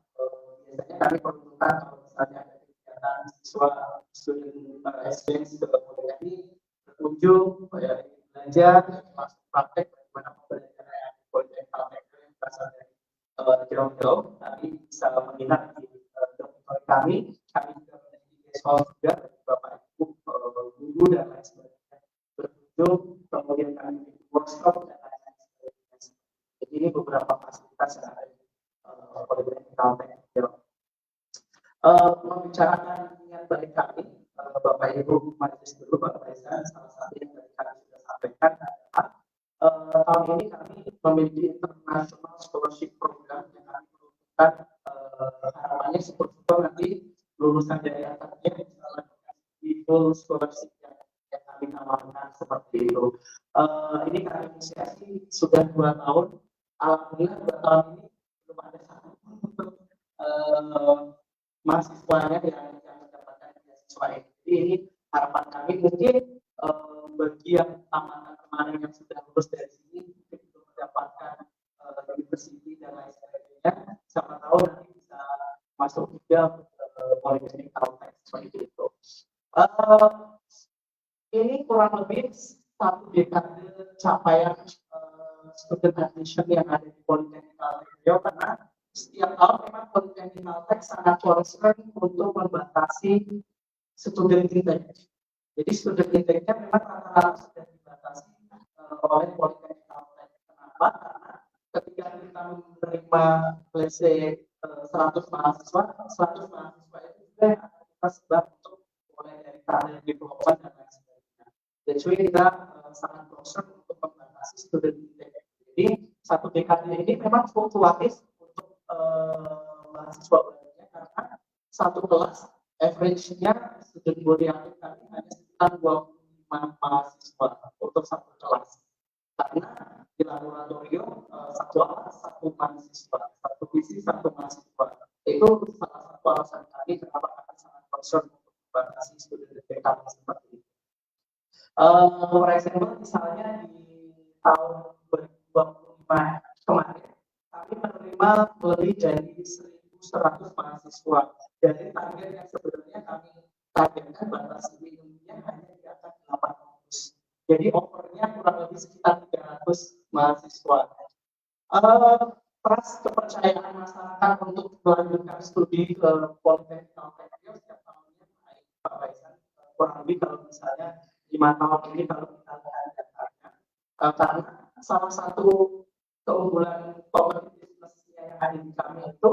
B: Biasanya kami peruntukkan kalau misalnya ada kegiatan siswa student exchange ke politeknik, berkunjung, belajar, masuk praktek, bagaimana pembelajaran politeknik Caltech yang berasal dari jauh-jauh. Kami bisa menginap di dormitory kami. Kami juga memiliki guest house juga, Bapak Ibu, guru dan lain sebagainya. Berkunjung, kemudian kami workshop dan lain-lain sebagainya. Jadi ini beberapa fasilitas yang ada di Politeknik Kalteng. Membicarakan niat baik kami, Bapak Ibu Majelis Guru, Bapak Faisal, salah satu yang tadi kami sudah sampaikan adalah tahun ini kami memiliki International Scholarship Program yang kami peruntukkan harapannya syukur-syukur nanti lulusan dari atasnya bisa di full scholarship yang kami tawarkan seperti itu. Ini kami inisiasi sudah 2 tahun. Alhamdulillah 2 tahun ini belum ada satu mahasiswanya yang mendapatkan beasiswa ini. Jadi ini harapan kami mungkin bagi yang tamatan kemarin yang sudah lulus dari sini mungkin belum mendapatkan university dan lain sebagainya. Siapa tahu nanti bisa masuk juga Politeknik Kalteng seperti itu. Ini kurang lebih 1 dekade capaian student admission yang ada di Politeknik Kalteng Riau, karena setiap tahun memang Politeknik Kalteng sangat concern untuk membatasi student intake. Jadi student intake-nya memang rata-rata sudah dibatasi oleh Politeknik Kalteng. Kenapa? Karena ketika kita menerima let's say 100 mahasiswa itu juga akan kita sebar untuk mulai dari karir development dan lain sebagainya. Jadi kita sangat concern untuk membatasi student intake. Jadi 1 dekade ini memang fluktuatif untuk mahasiswa barunya, karena 1 kelas average-nya student body active kami hanya sekitar 25 mahasiswa untuk 1 kelas. Karena di laboratorium 1 alat 1 mahasiswa, 1 visi 1 mahasiswa. Itu salah satu alasan kami kenapa kami sangat concern untuk membatasi student intake kami seperti itu. For example, misalnya di tahun 2025 kemarin kami menerima lebih dari 1.100 mahasiswa dari target yang sebenarnya kami targetkan batas minimumnya hanya di atas 800. Jadi overnya kurang lebih sekitar 300 mahasiswa. Trust kepercayaan masyarakat untuk melanjutkan studi ke Politeknik Kalteng Riau setiap tahunnya naik, Pak Faisal. Kurang lebih kalau misalnya 5 tahun ini kalau kita lihat datanya, karena salah satu keunggulan kompetitiveness-nya yang ada di kami itu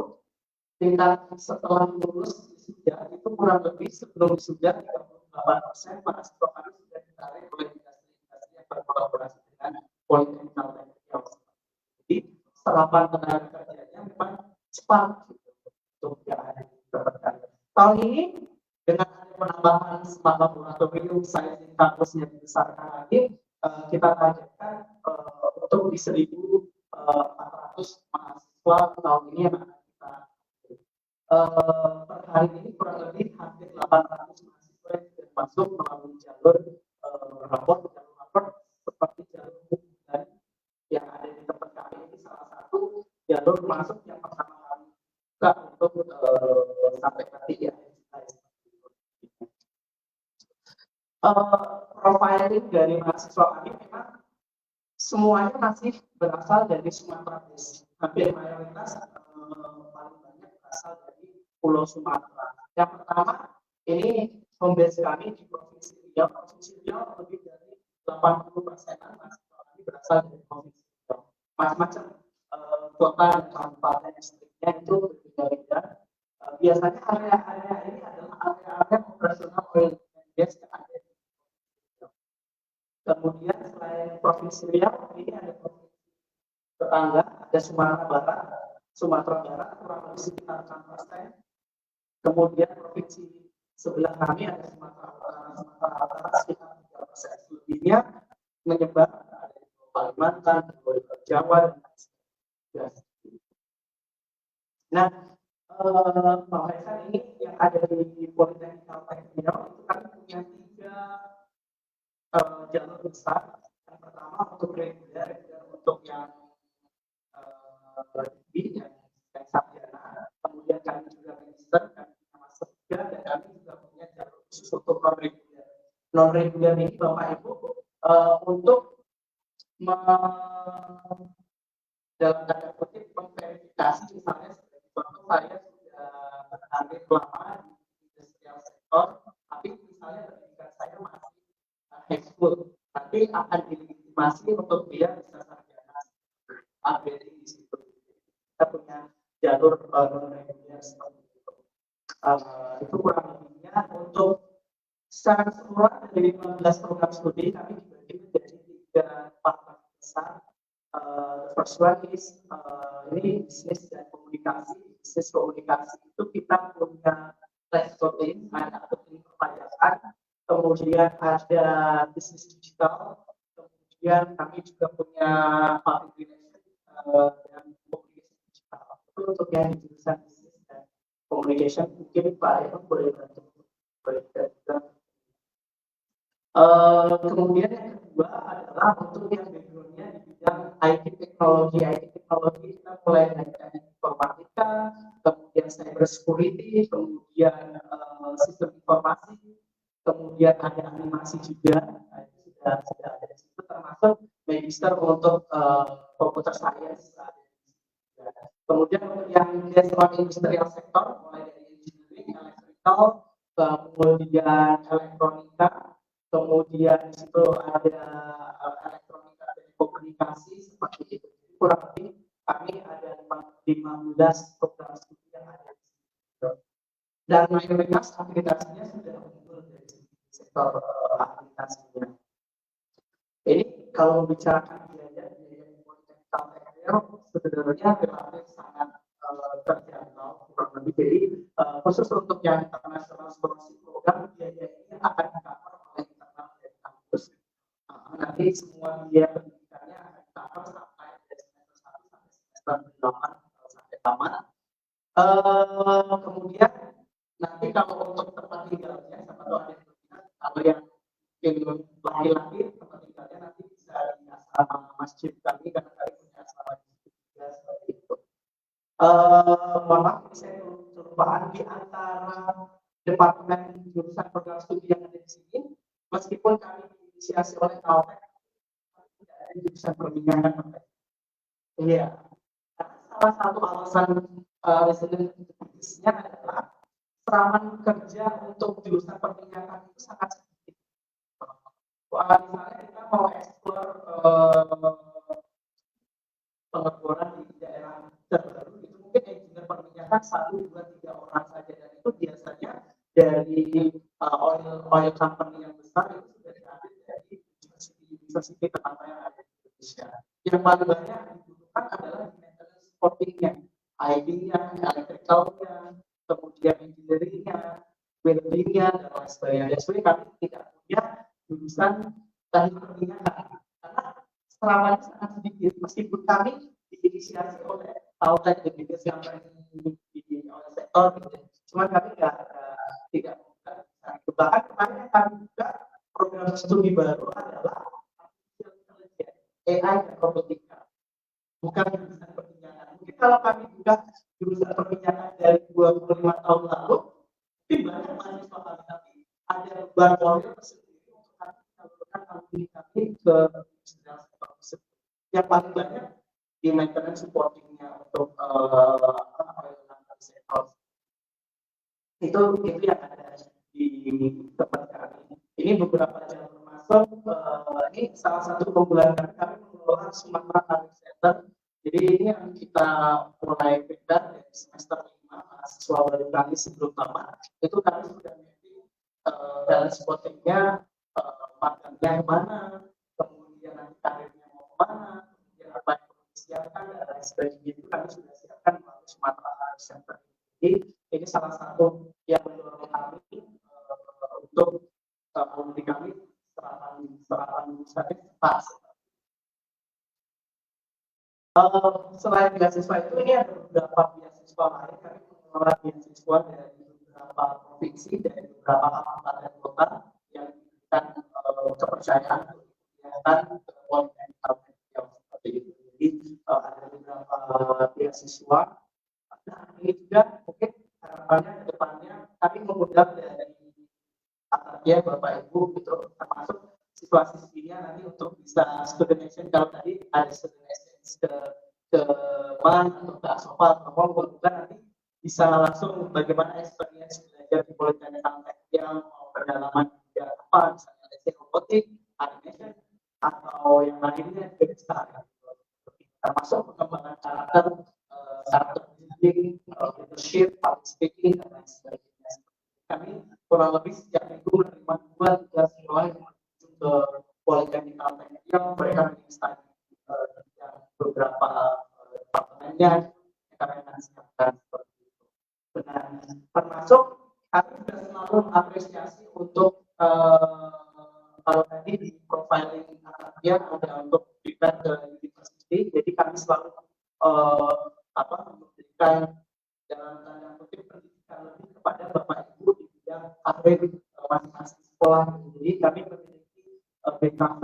B: tingkat setelah lulus wisuda itu kurang lebih sebelum wisuda 38% mahasiswa kami sudah ditarik oleh industri-industri yang berkolaborasi dengan Politeknik Kalteng Riau. Jadi serapan tenaga kerjanya memang cepat untuk yang ada di Kalteng. Tahun ini dengan penambahan smart laboratorium, sains kampusnya dibesarkan lagi, kita targetkan untuk di 1.400 mahasiswa tahun ini yang akan kita per hari ini kurang lebih hampir 800 mahasiswa yang sudah masuk melalui jalur rapor seperti jalur dan yang ada di tempat kami ini salah satu jalur masuk yang pertama kali buka untuk sampai nanti ya. Profiling dari mahasiswa kami memang semuanya masih berasal dari Sumatera Barat. Hampir mayoritas paling banyak berasal dari Pulau Sumatera. Yang pertama, ini home base kami di Provinsi Riau. Provinsi Riau lebih dari 80% mahasiswa kami berasal dari Provinsi Riau. Macam-macam kota dan kabupaten distriknya itu berbeda-beda. Biasanya area-area ini adalah area-area operasional oil and gas yang ada. Kemudian selain Provinsi Riau, ini ada provinsi tetangga, ada Sumatera Barat kurang lebih sekitar 6%. Kemudian provinsi sebelah kami ada Sumatera Utara sekitar 3%. Selebihnya menyebar ada di Kalimantan, Jawa, dan lain-lain. Nah, Pak Faisal ini yang ada di Politeknik Kalteng Riau itu kan punya 3 jalur besar. Yang pertama untuk reguler, untuk yang yang sarjana. Kemudian kami juga register, kami masuk juga, dan kami juga punya jalur khusus untuk non reguler. Non reguler ini Bapak Ibu untuk dalam tanda kutip memverifikasi, misalnya sebagai contoh saya sudah berkarir lama di industrial sektor, tapi misalnya pendidikan saya masih high school, tapi akan dilegitimasi untuk dia bisa sarjana upgrading di situ. Kita punya jalur non-reguler seperti itu. Itu kurang lebihnya untuk secara keseluruhan dari 15 program studi kami dibagi menjadi 3 partner besar. The first one is ini bisnis dan komunikasi. Bisnis komunikasi itu kita punya Let's.in, ada perpajakan, kemudian ada bisnis digital, kemudian kami juga punya public relation dan komunikasi digital. Itu untuk yang di jurusan bisnis dan communication, mungkin Pak Evan boleh bantu. Kemudian yang kedua adalah untuk yang backgroundnya di bidang IT teknologi. IT teknologi kita mulai dari informatika, kemudian cyber security, kemudian sistem informasi, kemudian ada animasi juga. Nah, itu sudah ada di situ, termasuk magister untuk computer science. Kemudian untuk yang hands-on industrial sector, mulai dari engineering, electrical, kemudian elektronika, kemudian di situ ada elektronika dan komunikasi seperti itu. Kurang lebih kami ada 15 program studi yang ada di situ. Dan mayoritas akreditasinya sudah muncul dari sektor akreditasinya. Ini kalau membicarakan biaya politeknikal teknikal sebenarnya relatif sangat terjangkau kurang lebih. Jadi khusus untuk yang international scholarship program biaya ini akan di-cover oleh internal dari kampus. Nanti semua biaya pendidikannya akan di-cover sampai dari semester 1 sampai semester 8 sampai tamat. Kemudian nanti kalau untuk tempat tinggalnya sama tuh ada kalau yang mungkin laki-laki tempat tinggalnya nanti bisa di asrama masjid kami karena kami punya asrama juga seperti itu. Mohon maaf saya kelupaan di antara departemen jurusan program studi yang ada di sini, meskipun kami diinisiasi oleh Caltech, tidak ada jurusan perminyakan. Iya, salah satu alasan residensinya adalah serapan kerja untuk jurusan perminyakan itu sangat sedikit. Misalnya kita mau eksplor pengeboran di daerah terbaru, itu mungkin engineer perminyakan 1, 2, 3 orang saja, dan itu biasanya dari oil company yang besar itu sudah diambil dari university terutama yang ada di Indonesia. Yang paling banyak dibutuhkan adalah maintenance supporting-nya, ID-nya, electrical-nya, kemudian engineering-nya, welding-nya, dan lain sebagainya. Jadi kami tidak punya jurusan teknik perminyakan karena serapannya sangat sedikit, meskipun kami diinisiasi oleh Caltech dan juga siapa di oleh sektor gitu. Cuma kami tidak bahkan kemarin kami juga program studi baru adalah AI dan robotika, bukan jurusan perminyakan. Mungkin kalau kami juga jurusan perminyakan dari 25 tahun lalu, mungkin banyak mahasiswa kami tapi ada beban moral tersendiri untuk kami menyalurkan alumni kami ke industrial sektor tersebut. Yang paling banyak di maintenance supporting-nya untuk sektor. Itu yang ada di tempat kami. Ini beberapa jalur masuk. Ini salah satu keunggulan kami mengelola Sumatera Career Center. Jadi ini yang kita mulai beda dari semester 5 mahasiswa baru kami sebelum tamat. Itu kami sudah memiliki talent spotting-nya, magangnya kemana, kemudian nanti karirnya mau kemana, kemudian apa yang perlu disiapkan dan lain sebagainya, itu kami sudah siapkan melalui Sumatera Career Center. Jadi ini salah satu yang mendorong kami untuk alumni kami serapan administratif pas. Selain beasiswa itu, ini ada beberapa beasiswa lain. Kami mengelola beasiswa dari beberapa provinsi, dari beberapa kabupaten kota yang diberikan kepercayaan untuk kegiatan politeknikal seperti itu. Jadi ada beberapa beasiswa. Nah, ini juga mungkin harapannya ke depannya kami mengundang dari atasnya Bapak Ibu gitu, termasuk situasi segini nanti untuk bisa student action. Kalau tadi ada student action ke MAN atau ke Asofal, bukan nanti bisa langsung bagaimana experience belajar di Politeknik yang mau pendalaman di apa, misalnya ada robotik, animation, atau yang lainnya juga bisa, termasuk pengembangan karakter leadership, public speaking, dan lain sebagainya. Kami kurang lebih setiap minggu menerima 2-3 sekolah yang menuju ke Politeknik yang mereka menginstall beberapa departemennya kami akan siapkan seperti itu. Benar. Termasuk kami juga selalu apresiasi untuk kalau tadi di profiling dia ada untuk feedback ke university, jadi kami selalu memberikan dalam tanda kutip pendidikan lebih kepada bapak ibu di bidang karir masing-masing sekolah. Jadi kami memiliki BKV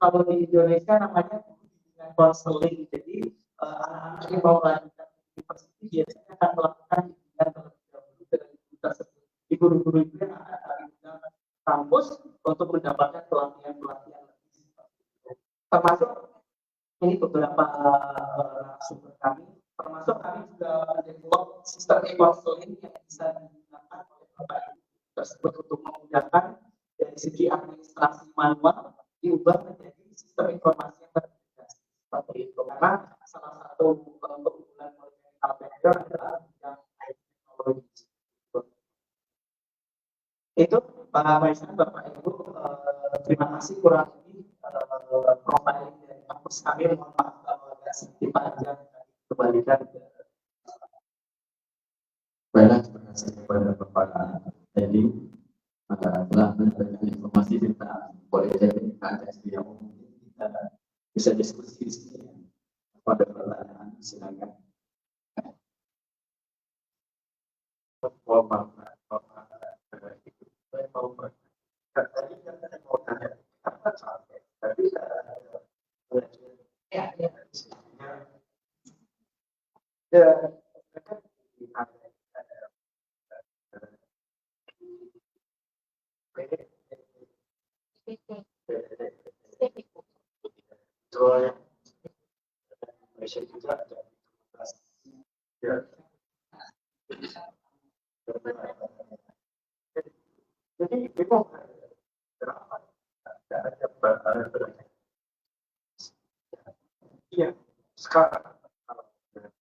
B: kalau di Indonesia namanya bimbingan konseling. Jadi anak-anak yang mau melanjutkan university biasanya akan melakukan bimbingan terlebih dahulu dengan ibu tersebut. Di guru-guru itu yang akan kami undang kampus untuk mendapatkan pelatihan-pelatihan lebih seperti itu. Termasuk ini beberapa sumber kami, termasuk kami juga mendevelop sistem e-counseling yang bisa digunakan oleh bapak ibu tersebut untuk memudahkan dari segi administrasi manual diubah menjadi sistem informasi yang terintegrasi seperti itu. Karena salah satu keunggulan Politeknik Bangor adalah bidang IT teknologi. Itu Pak Faisal, Bapak Ibu, terima kasih kurang lebih profiling dari kampus kami. Mohon maaf kalau agak sedikit panjang, kembalikan ke
Q: baiklah, terima kasih kepada Bapak Teddy telah memberikan informasi tentang Politeknik yang mungkin kita bisa diskusi di sini. Pada pertanyaan silakan.
B: Iya, sekarang kalau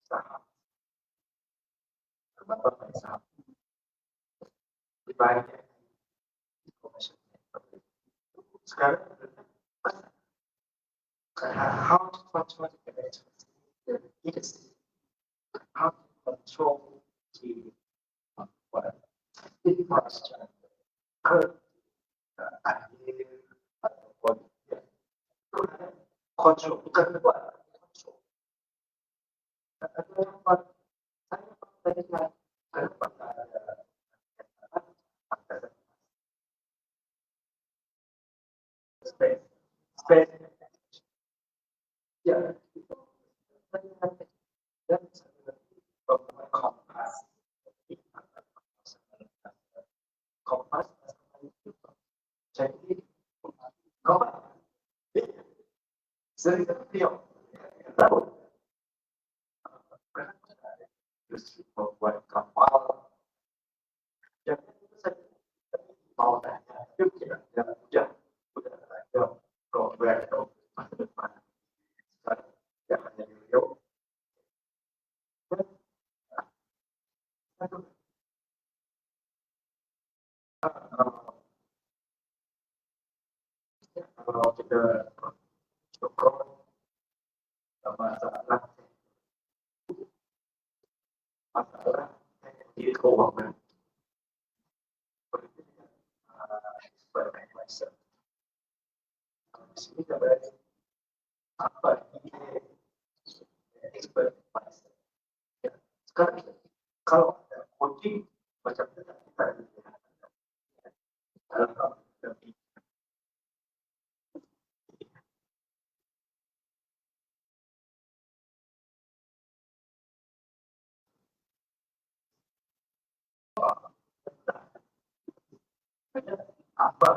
B: saham, berbagai saham, dibayar sekarang how to control the data, how to control the infrastructure, control bukan buat control. Space. Ya, itu dan kompas jadi kompas sering tertiup tahu justru membuat kapal yang itu saja mau tanya yuk kita udah ada program masa depan ya hanya yuk kalau kita cukup masalah di keuangan sebagai advisor. Di sini ada apa ini expert advisor. Sekarang kalau ada coaching macam kita dalam apa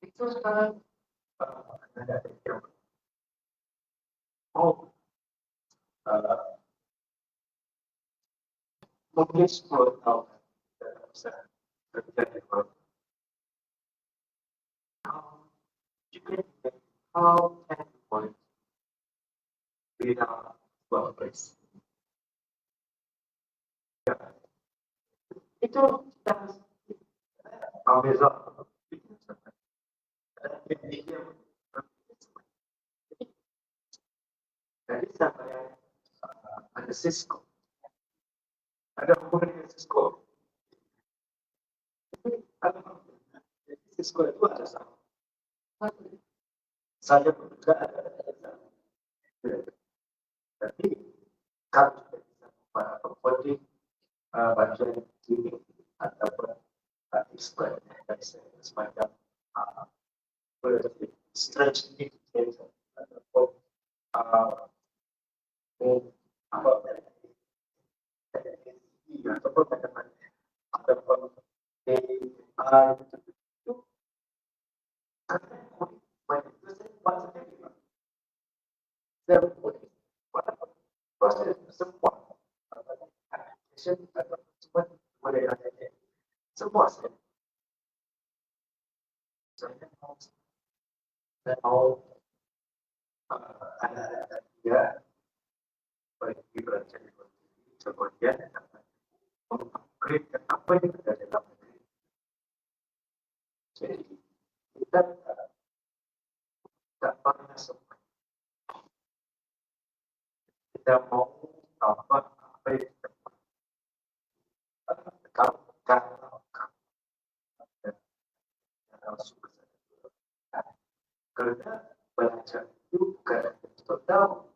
B: itu sekarang ada yang mungkin 10 tahun bisa kerja di luar. How can you without place. Itu kita ambil jadi saya ada Cisco, ada hubungan dengan Cisco. Cisco itu ada sama. Saya juga ada. Tapi kalau kita bisa memperkuat bagian ini ataupun explain dari semacam stretch ataupun ataupun itu proses semua semua saya mau ada dia bagi belajar kemudian mengupgrade apa yang ada dalam negeri. Jadi kita tidak pernah sempat kita mau apa yang karena belajar itu bukan untuk tahu,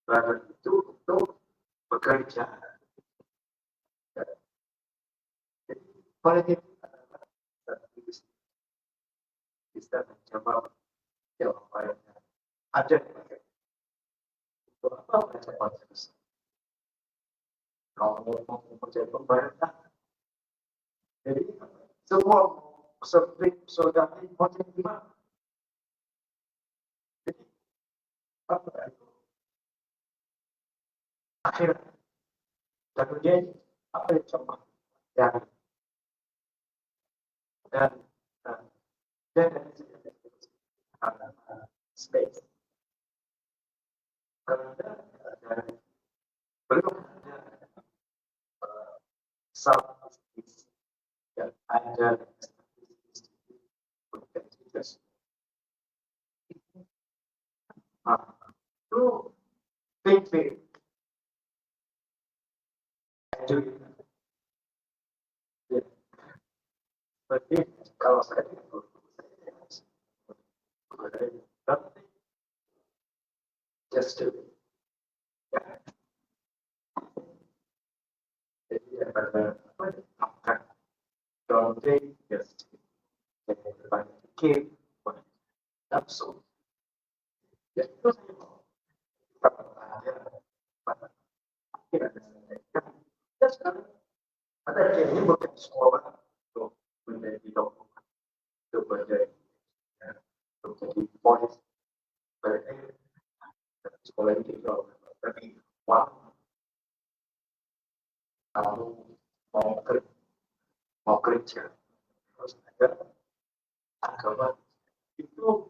B: belajar itu untuk bekerja. Jadi paling bisa menjawab jawabannya ada untuk apa belajar bahasa. Kalau mau menjadi pemerintah, jadi semua seperti saudara mau jadi gimana? Jadi apa itu? Akhirnya, tentunya apa yang coba dan space. Karena belum South yang ada itu big seperti kalau saya just do it. Jadi ada apa don't think just jadi banyak pikir nafsu ya itu saya mau kita pada akhirnya sekarang ada ini bukan sekolah untuk menjadi dokter untuk menjadi polis berarti sekolah ini juga tapi wow kamu mau kerja terus ada agama itu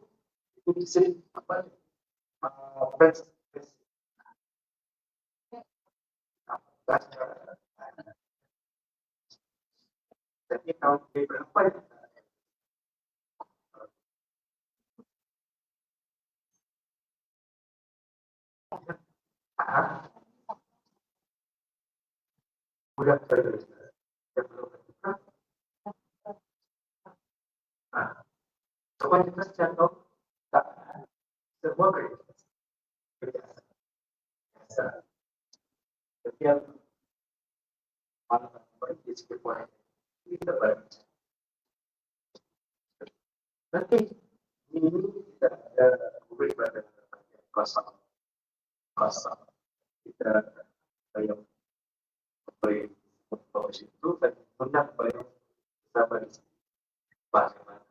B: bisa apa tapi tahun berapa udah terus coba kita contoh semua kerja setiap malam pergi sekitar kita baca nanti ini kita ada beribadah kosong kita yang beri posisi itu dan undang beliau kita beri bagaimana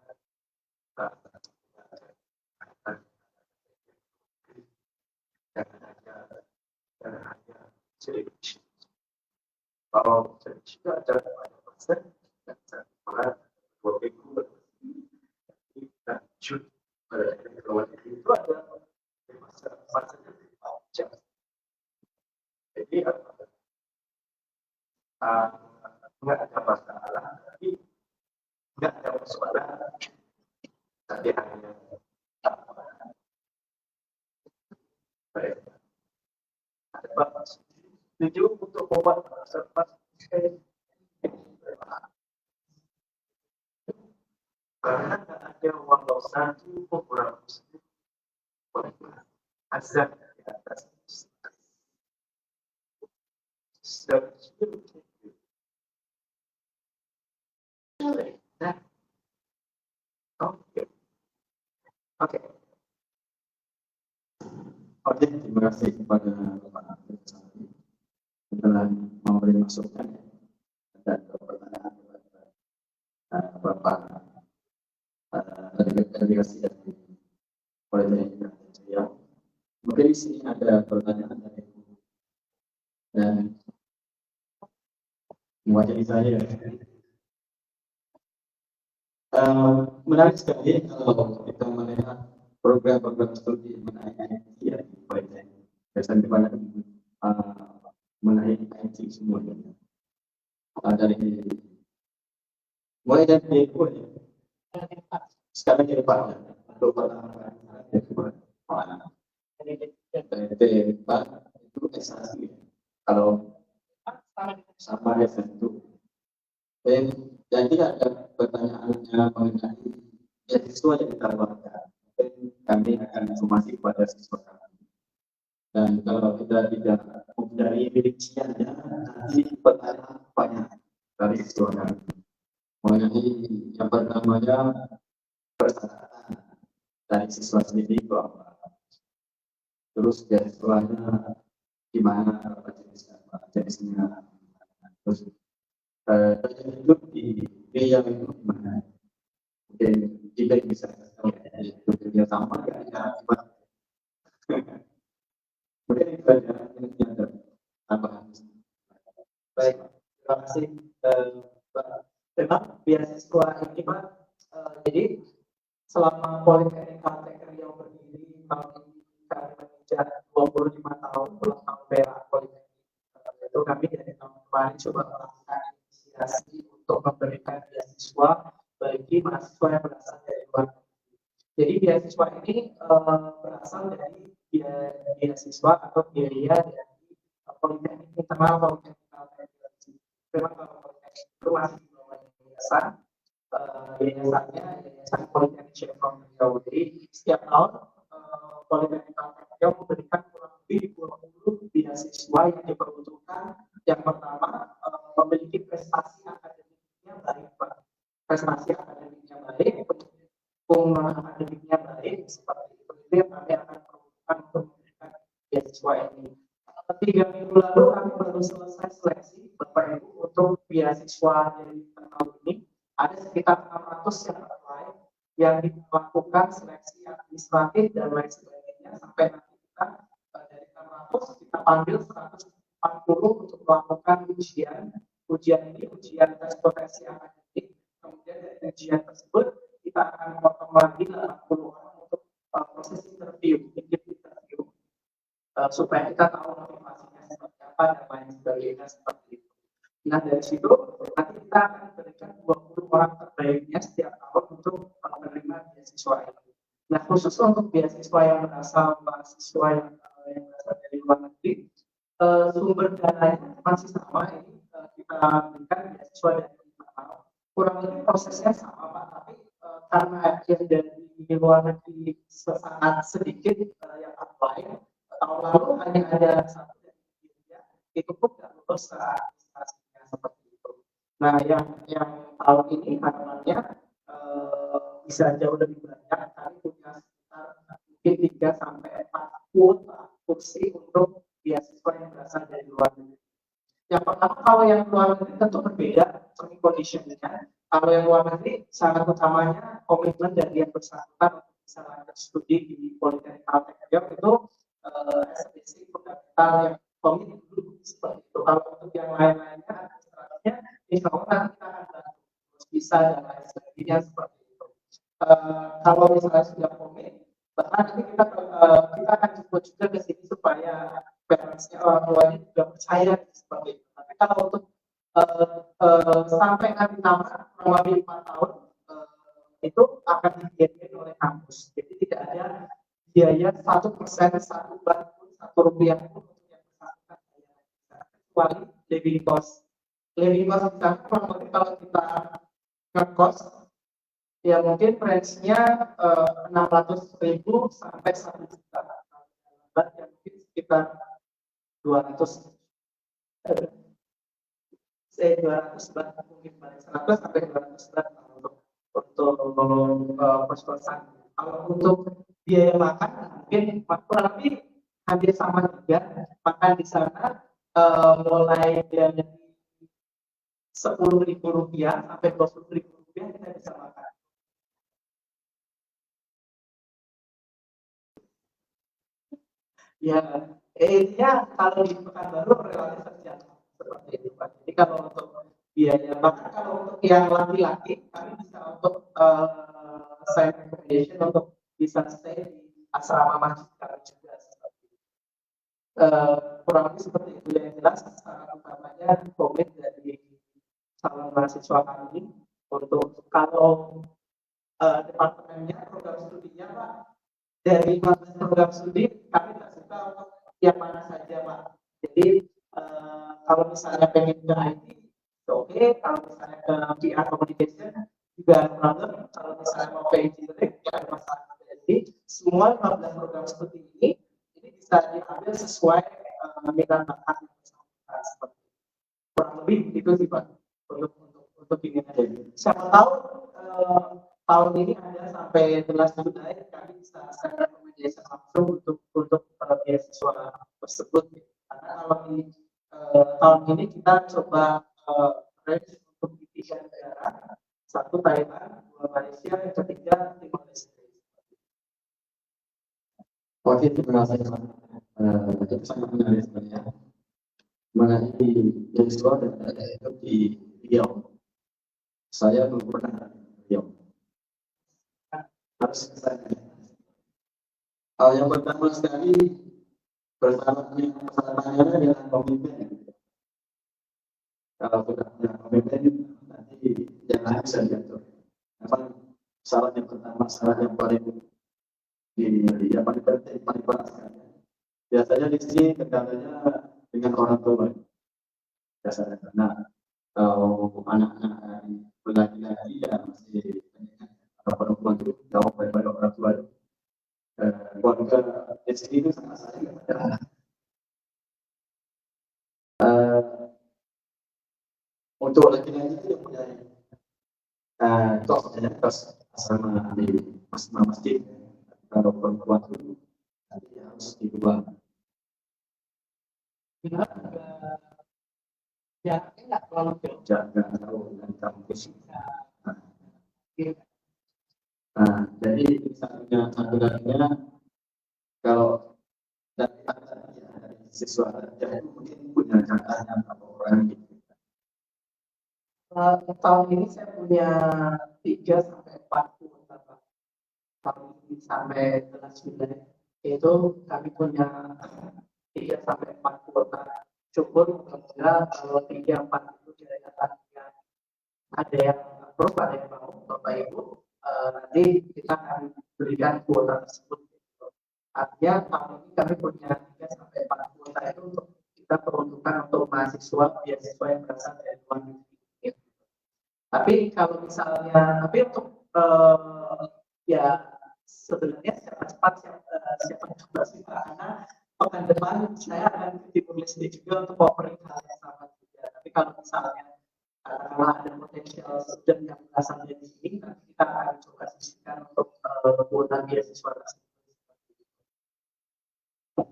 B: dan hanya sedikit bahwa jika ada pasien dan saya dua minggu kita shoot pada itu ada masa nggak ada masalah, tapi nggak ada persoalan, tapi hanya baik. Ada bapak setuju untuk membuat karena nggak ada walau satu orang muslim azab di atas Oke, terima kasih kepada Bapak telah memberi masukan dan pertanyaan kepada Bapak delegasi dari Politeknik Riau. Mungkin di sini ada pertanyaan dari dan mewakili saya. Menarik sekali kalau kita melihat program-program studi mengenai IT di Politeknik. Biasanya banyak mengenai IT semuanya. Dari mulai dari sekarang jadi Pak untuk pertama dari Pak itu S1 kalau sama S1 dan tidak ada pertanyaannya mengenai siswa yang ditawarkan, kami akan informasi kepada siswa kami. Dan kalau kita tidak mempunyai rinciannya, nanti pertanyaan banyak dari siswa kami. Mengenai yang pertamanya persyaratan dari siswa sendiri bahwa terus beasiswanya gimana, jenisnya, terus hidup di Riau itu gimana? Mungkin jika bisa kerja sama ya mungkin itu ada tambahan. Baik, terima kasih Pak. Memang beasiswa ini Pak, jadi selama Politeknik Riau berdiri tahun ini kami menginjak 25 tahun ulang tahun PA Politeknik itu kami dari tahun kemarin coba melakukan inisiasi untuk memberikan beasiswa bagi mahasiswa yang berasal dari luar negeri. Jadi beasiswa ini berasal dari beasiswa atau biaya dari Politeknik Internal Politeknik Kalteng. Memang kalau Politeknik itu masih di bawah yayasan, yayasannya Yayasan Politeknik Chevron Riau. Jadi setiap tahun Politeknik Kalteng Riau memberikan kurang lebih 20 beasiswa yang diperuntukkan. Yang pertama memiliki prestasi akademiknya baik, Pak. Prestasi akademiknya baik, pengumuman akademiknya baik, seperti itu yang kami akan peruntukkan untuk memberikan beasiswa ini. 3 minggu lalu kami baru selesai seleksi Bapak Ibu untuk beasiswa dari tahun ini. Ada sekitar 600 yang apply, yang dilakukan seleksi administratif dan lain sebagainya sampai nanti kita dari 600 kita panggil 140 untuk melakukan ujian. Ujian ini ujian tes potensi akademik. Kemudian dari ujian tersebut kita akan potong lagi 80 orang untuk proses interview, supaya kita tahu motivasinya seperti apa dan lain sebagainya seperti itu. Nah dari situ nanti kita akan berikan 20 orang terbaiknya setiap tahun untuk menerima beasiswa ini. Nah khusus untuk beasiswa yang berasal mahasiswa yang berasal dari luar negeri, sumber dananya masih sama, ini kita berikan beasiswa dari internal. Kurang lebih prosesnya sama Pak, tapi karena yang dari luar negeri sangat sedikit yang apply. Tahun lalu hanya ada satu dari India, itu pun tidak lulus administrasinya seperti itu. Nah, yang tahun ini harapannya bisa jauh lebih banyak, kami punya sekitar mungkin 3 sampai 4 kursi untuk beasiswa yang berasal dari luar negeri. Yang pertama, kalau yang luar negeri tentu berbeda term condition-nya. Kalau yang luar negeri syarat utamanya komitmen dari yang bersangkutan untuk bisa lanjut studi di Politeknik Kalteng Riau itu SPC fundamental yang komit dulu seperti itu. Kalau untuk yang lain-lainnya administrasinya insya Allah nanti kita akan bantu bisa dan lain sebagainya seperti itu. Kalau misalnya sudah komit, bahkan nanti kita akan jemput juga ke sini supaya parents-nya orang tuanya juga percaya seperti itu. Tapi kalau untuk sampai nanti tamat kurang lebih 4 tahun itu akan dibiayain oleh kampus. Jadi tidak ada biaya 1%, 1 bat pun, 1 rupiah pun untuk yang bersangkutan kecuali living cost. Living cost di sana kurang lebih kalau kita ngekos ya mungkin range-nya 600.000 sampai 1 juta. Ya mungkin sekitar 200 bat mungkin 100 sampai 200 bat untuk kos-kosan. Kalau untuk biaya makan mungkin kurang lebih hampir sama juga. Makan di sana mulai dari 10.000 rupiah sampai 20.000 rupiah kita bisa makan. Ya, intinya kalau di Pekanbaru relatif terjangkau seperti itu Pak. Jadi kalau untuk biaya bahkan kalau untuk yang laki-laki kami bisa untuk sign accommodation untuk bisa stay di asrama masjid kami juga seperti itu. Kurang lebih seperti itu yang jelas syarat utamanya komit dari calon mahasiswa kami untuk kalau departemennya program studinya Pak dari 15 program studi kami terbuka untuk yang mana saja Pak. Jadi kalau misalnya pengen ke IT oke, kalau misalnya ke PR communication juga problem, kalau misalnya mau ke engineering ya ada masalah. Jadi semua 15 program studi ini bisa diambil sesuai minat bakat yang bersangkutan seperti itu. Kurang lebih itu sih Pak untuk ini aja. Siapa tahu tahun ini ada sampai 11 Juli kami bisa sign recommendation langsung untuk beasiswa tersebut. Karena kalau di tahun ini kita coba range untuk di 3 negara, 1 Thailand, 2 Malaysia, yang ketiga Timor Leste.
Q: Oke, terima kasih Pak. Itu sangat menarik sebenarnya. Mengenai beasiswa dan ada itu di Riau. Saya belum pernah di Riau. Harus saya. Yang pertama sekali bersama dengan pesertanya dengan pemimpin. Kalau sudah punya pemimpin nanti yang lain bisa diatur. Memang syarat yang pertama, syarat yang paling penting, paling berat sekali. Biasanya di sini kendalanya dengan orang tua. Biasanya karena kalau anak-anak laki-laki ya masih atau perempuan itu jauh daripada orang tua. Keluarga di sini itu sangat sayang kepada untuk laki-laki itu yang punya tokohnya terus sama di masjid. Kalau perempuan itu nanti harus diubah.
B: Ya, enggak terlalu
Q: Jangan tahu dari kampus. Jadi satu lainnya kalau dari siswa itu mungkin punya catatan atau orang gitu.
B: Tahun ini saya punya 3 sampai 4 kuota Pak. Tahun ini sampai 11 Juli itu kami punya 3 sampai 4 kuota. Syukur mudah-mudahan kalau 3-4 itu dikatakan ada yang approve, ada yang mau Bapak Ibu, nanti kita akan berikan kuota tersebut. Artinya tahun ini kami punya 3 sampai 4 kuota itu untuk kita peruntukkan untuk mahasiswa beasiswa yang berasal dari luar negeri. Tapi kalau misalnya, tapi untuk ya sebenarnya cepat coba sih karena pekan depan saya akan ke Timor Leste juga untuk offering hal yang sama juga. Tapi kalau misalnya katakanlah ada potensial student yang berasal dari sini, nanti kita akan coba sisihkan untuk kuota beasiswa tersebut.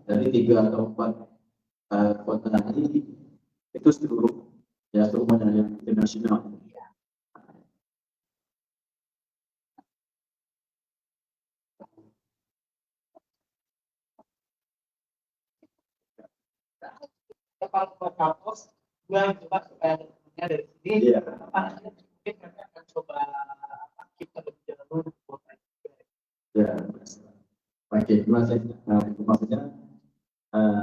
Q: Dari 3 atau 4 kota ini itu seluruh ya semuanya yang internasional.
B: Kalau ke kampus, gue coba supaya temennya dari sini, mungkin kami akan coba kita berjalan dulu.
Q: Ya, oke, terima kasih. Itu maksudnya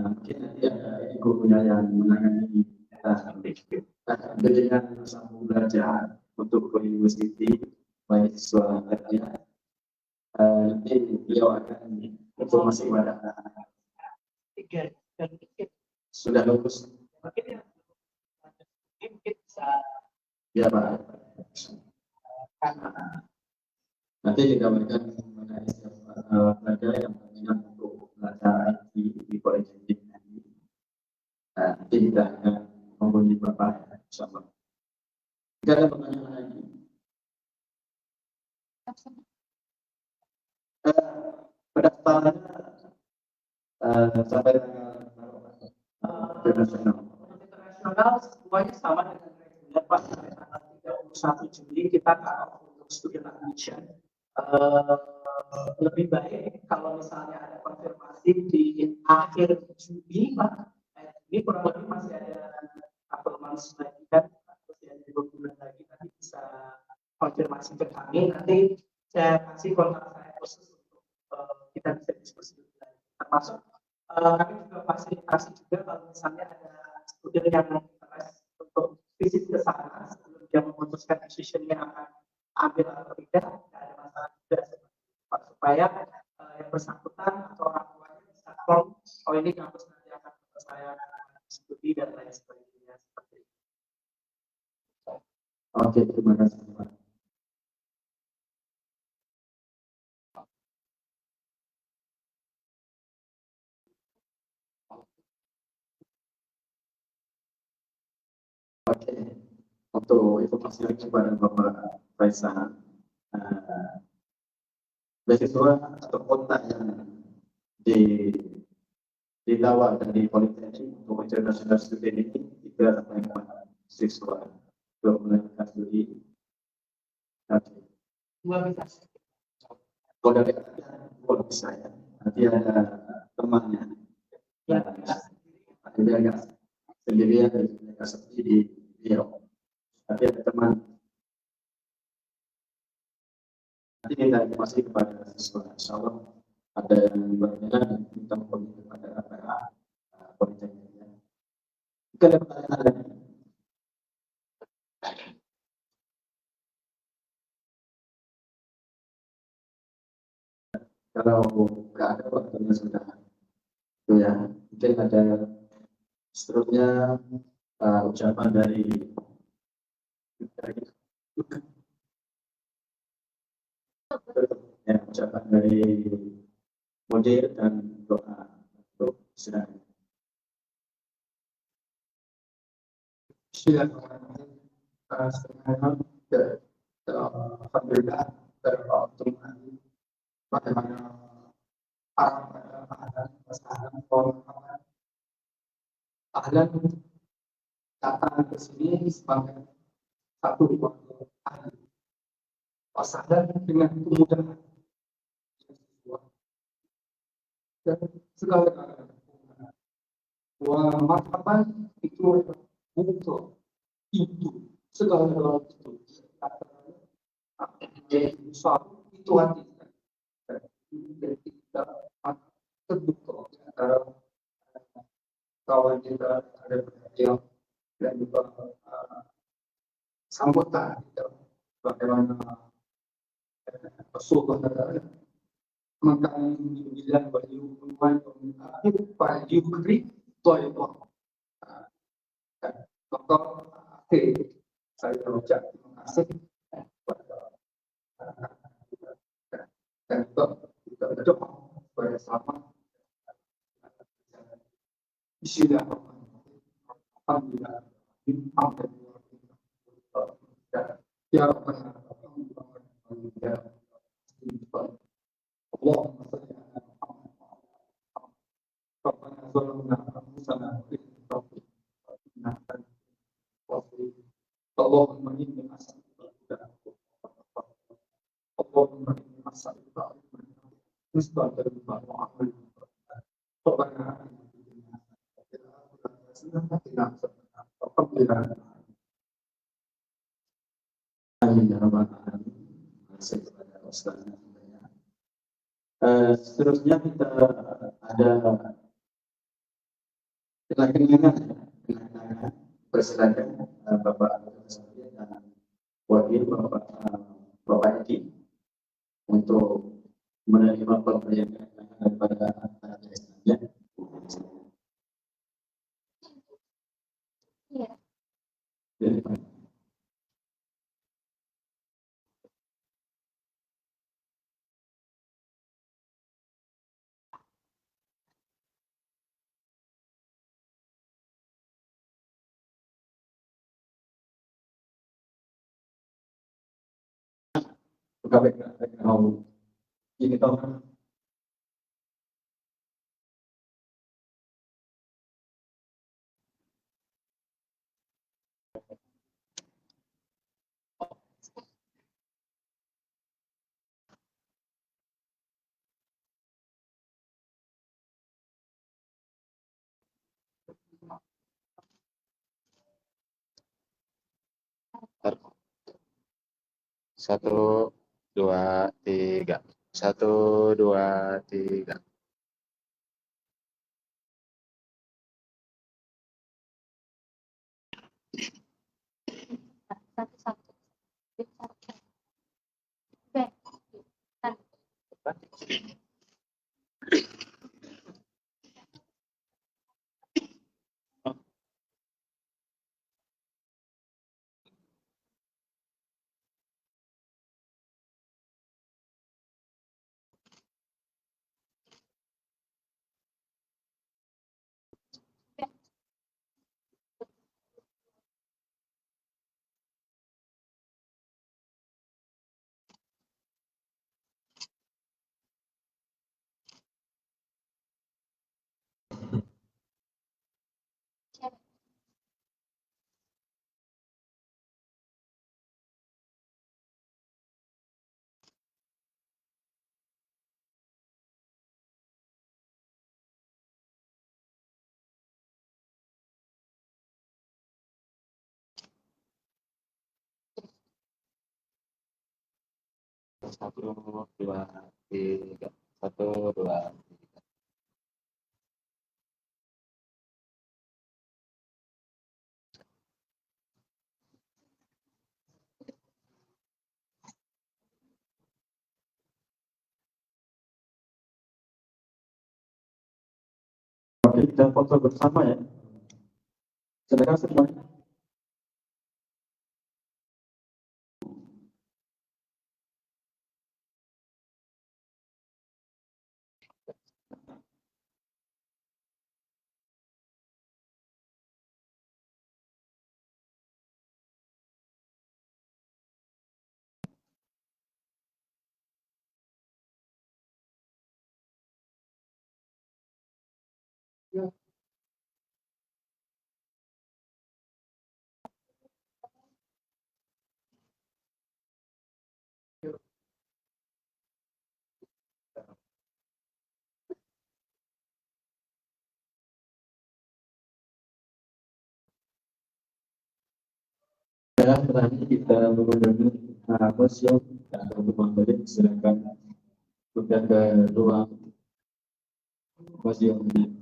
Q: mungkin nanti ada gurunya yang menangani
B: Dengan sambung belajar untuk ke university mahasiswa lainnya, nanti beliau akan informasi kepada sudah lulus. Ya Pak. Nanti dikabarkan mengenai pelajar yang berminat untuk belajar IT di Politeknik ini. Nanti kita akan menghubungi Bapak, insyaallah. Jika ada pertanyaan lagi, pendaftarannya sampai internasional semuanya sama dengan reguler Pak. Sampai tanggal 31 Juli kita cut untuk student admission. Lebih baik kalau misalnya ada konfirmasi di akhir Juli Pak. Ini kurang lebih masih ada couple months lagi kan, masih ada 2 bulan lagi, nanti bisa konfirmasi ke kami. Nanti saya kasih kontak saya khusus untuk kita bisa diskusi lagi. Termasuk kami juga fasilitasi juga kalau misalnya ada student yang interest untuk visit ke sana sebelum dia memutuskan decision yang akan ambil atau tidak ada masalah juga supaya yang bersangkutan atau orang tuanya bisa tahu oh ini kampus nanti akan saya studi dan lain sebagainya seperti itu. Oke, terima kasih Pak. Oke, untuk informasi lagi kepada Bapak Faisal, beasiswa atau kota yang ditawarkan di Politeknik untuk international student ini 3-4 siswa 2 bulan studi. Kalau dari kalau saya nanti ada temannya, ada agak sendirian agak seperti di Riau. Tapi ada teman. Nanti kita informasi kepada siswa, insyaallah ada yang berminat kita menghubungi kepada RPA Politeknik. Jika ada pertanyaan lagi, kalau nggak ada waktunya sudah, itu ya mungkin ada seterusnya ucapan dari ucapan dari Mudir dan doa untuk silakan. Bismillahirrahmanirrahim. Alhamdulillah terima bagaimana ahlan datang ke sini sebagai satu ahli wasahlan dengan kemudahan dan segala-galanya. Wa marhaban itu butuh itu segala-galanya itu suatu itu hati dan kita terbuka antara kawan kita ada yang dan juga sambutan kita bagaimana Rasulullah maka bilang beliau pemain pada Yukri toilet. Maka saya ucap terima kasih kepada dan kita berdoa supaya selamat. Bismillahirrahmanirrahim. Alhamdulillah. Ya Rabbana Allahumma salli ala Muhammad Rabbana zalamna anfusana Allahumma inni as'aluka Allahumma inni as'aluka mustaqbilal wa'amal Rabbana Amin ya rabbal alamin. Seterusnya kita ada kenangan persilakan Bapak dan wakil Bapak Edi untuk menerima pemberian daripada anak Islamnya. Ini tahu kan?
Q: Satu, dua, tiga. Satu, dua, tiga. Satu, dua, tiga. Satu, dua, tiga.
B: Oke, kita foto bersama ya. Silakan semuanya. Setelah ini kita mengunjungi museum atau rumah balik, silakan kita ke ruang museum di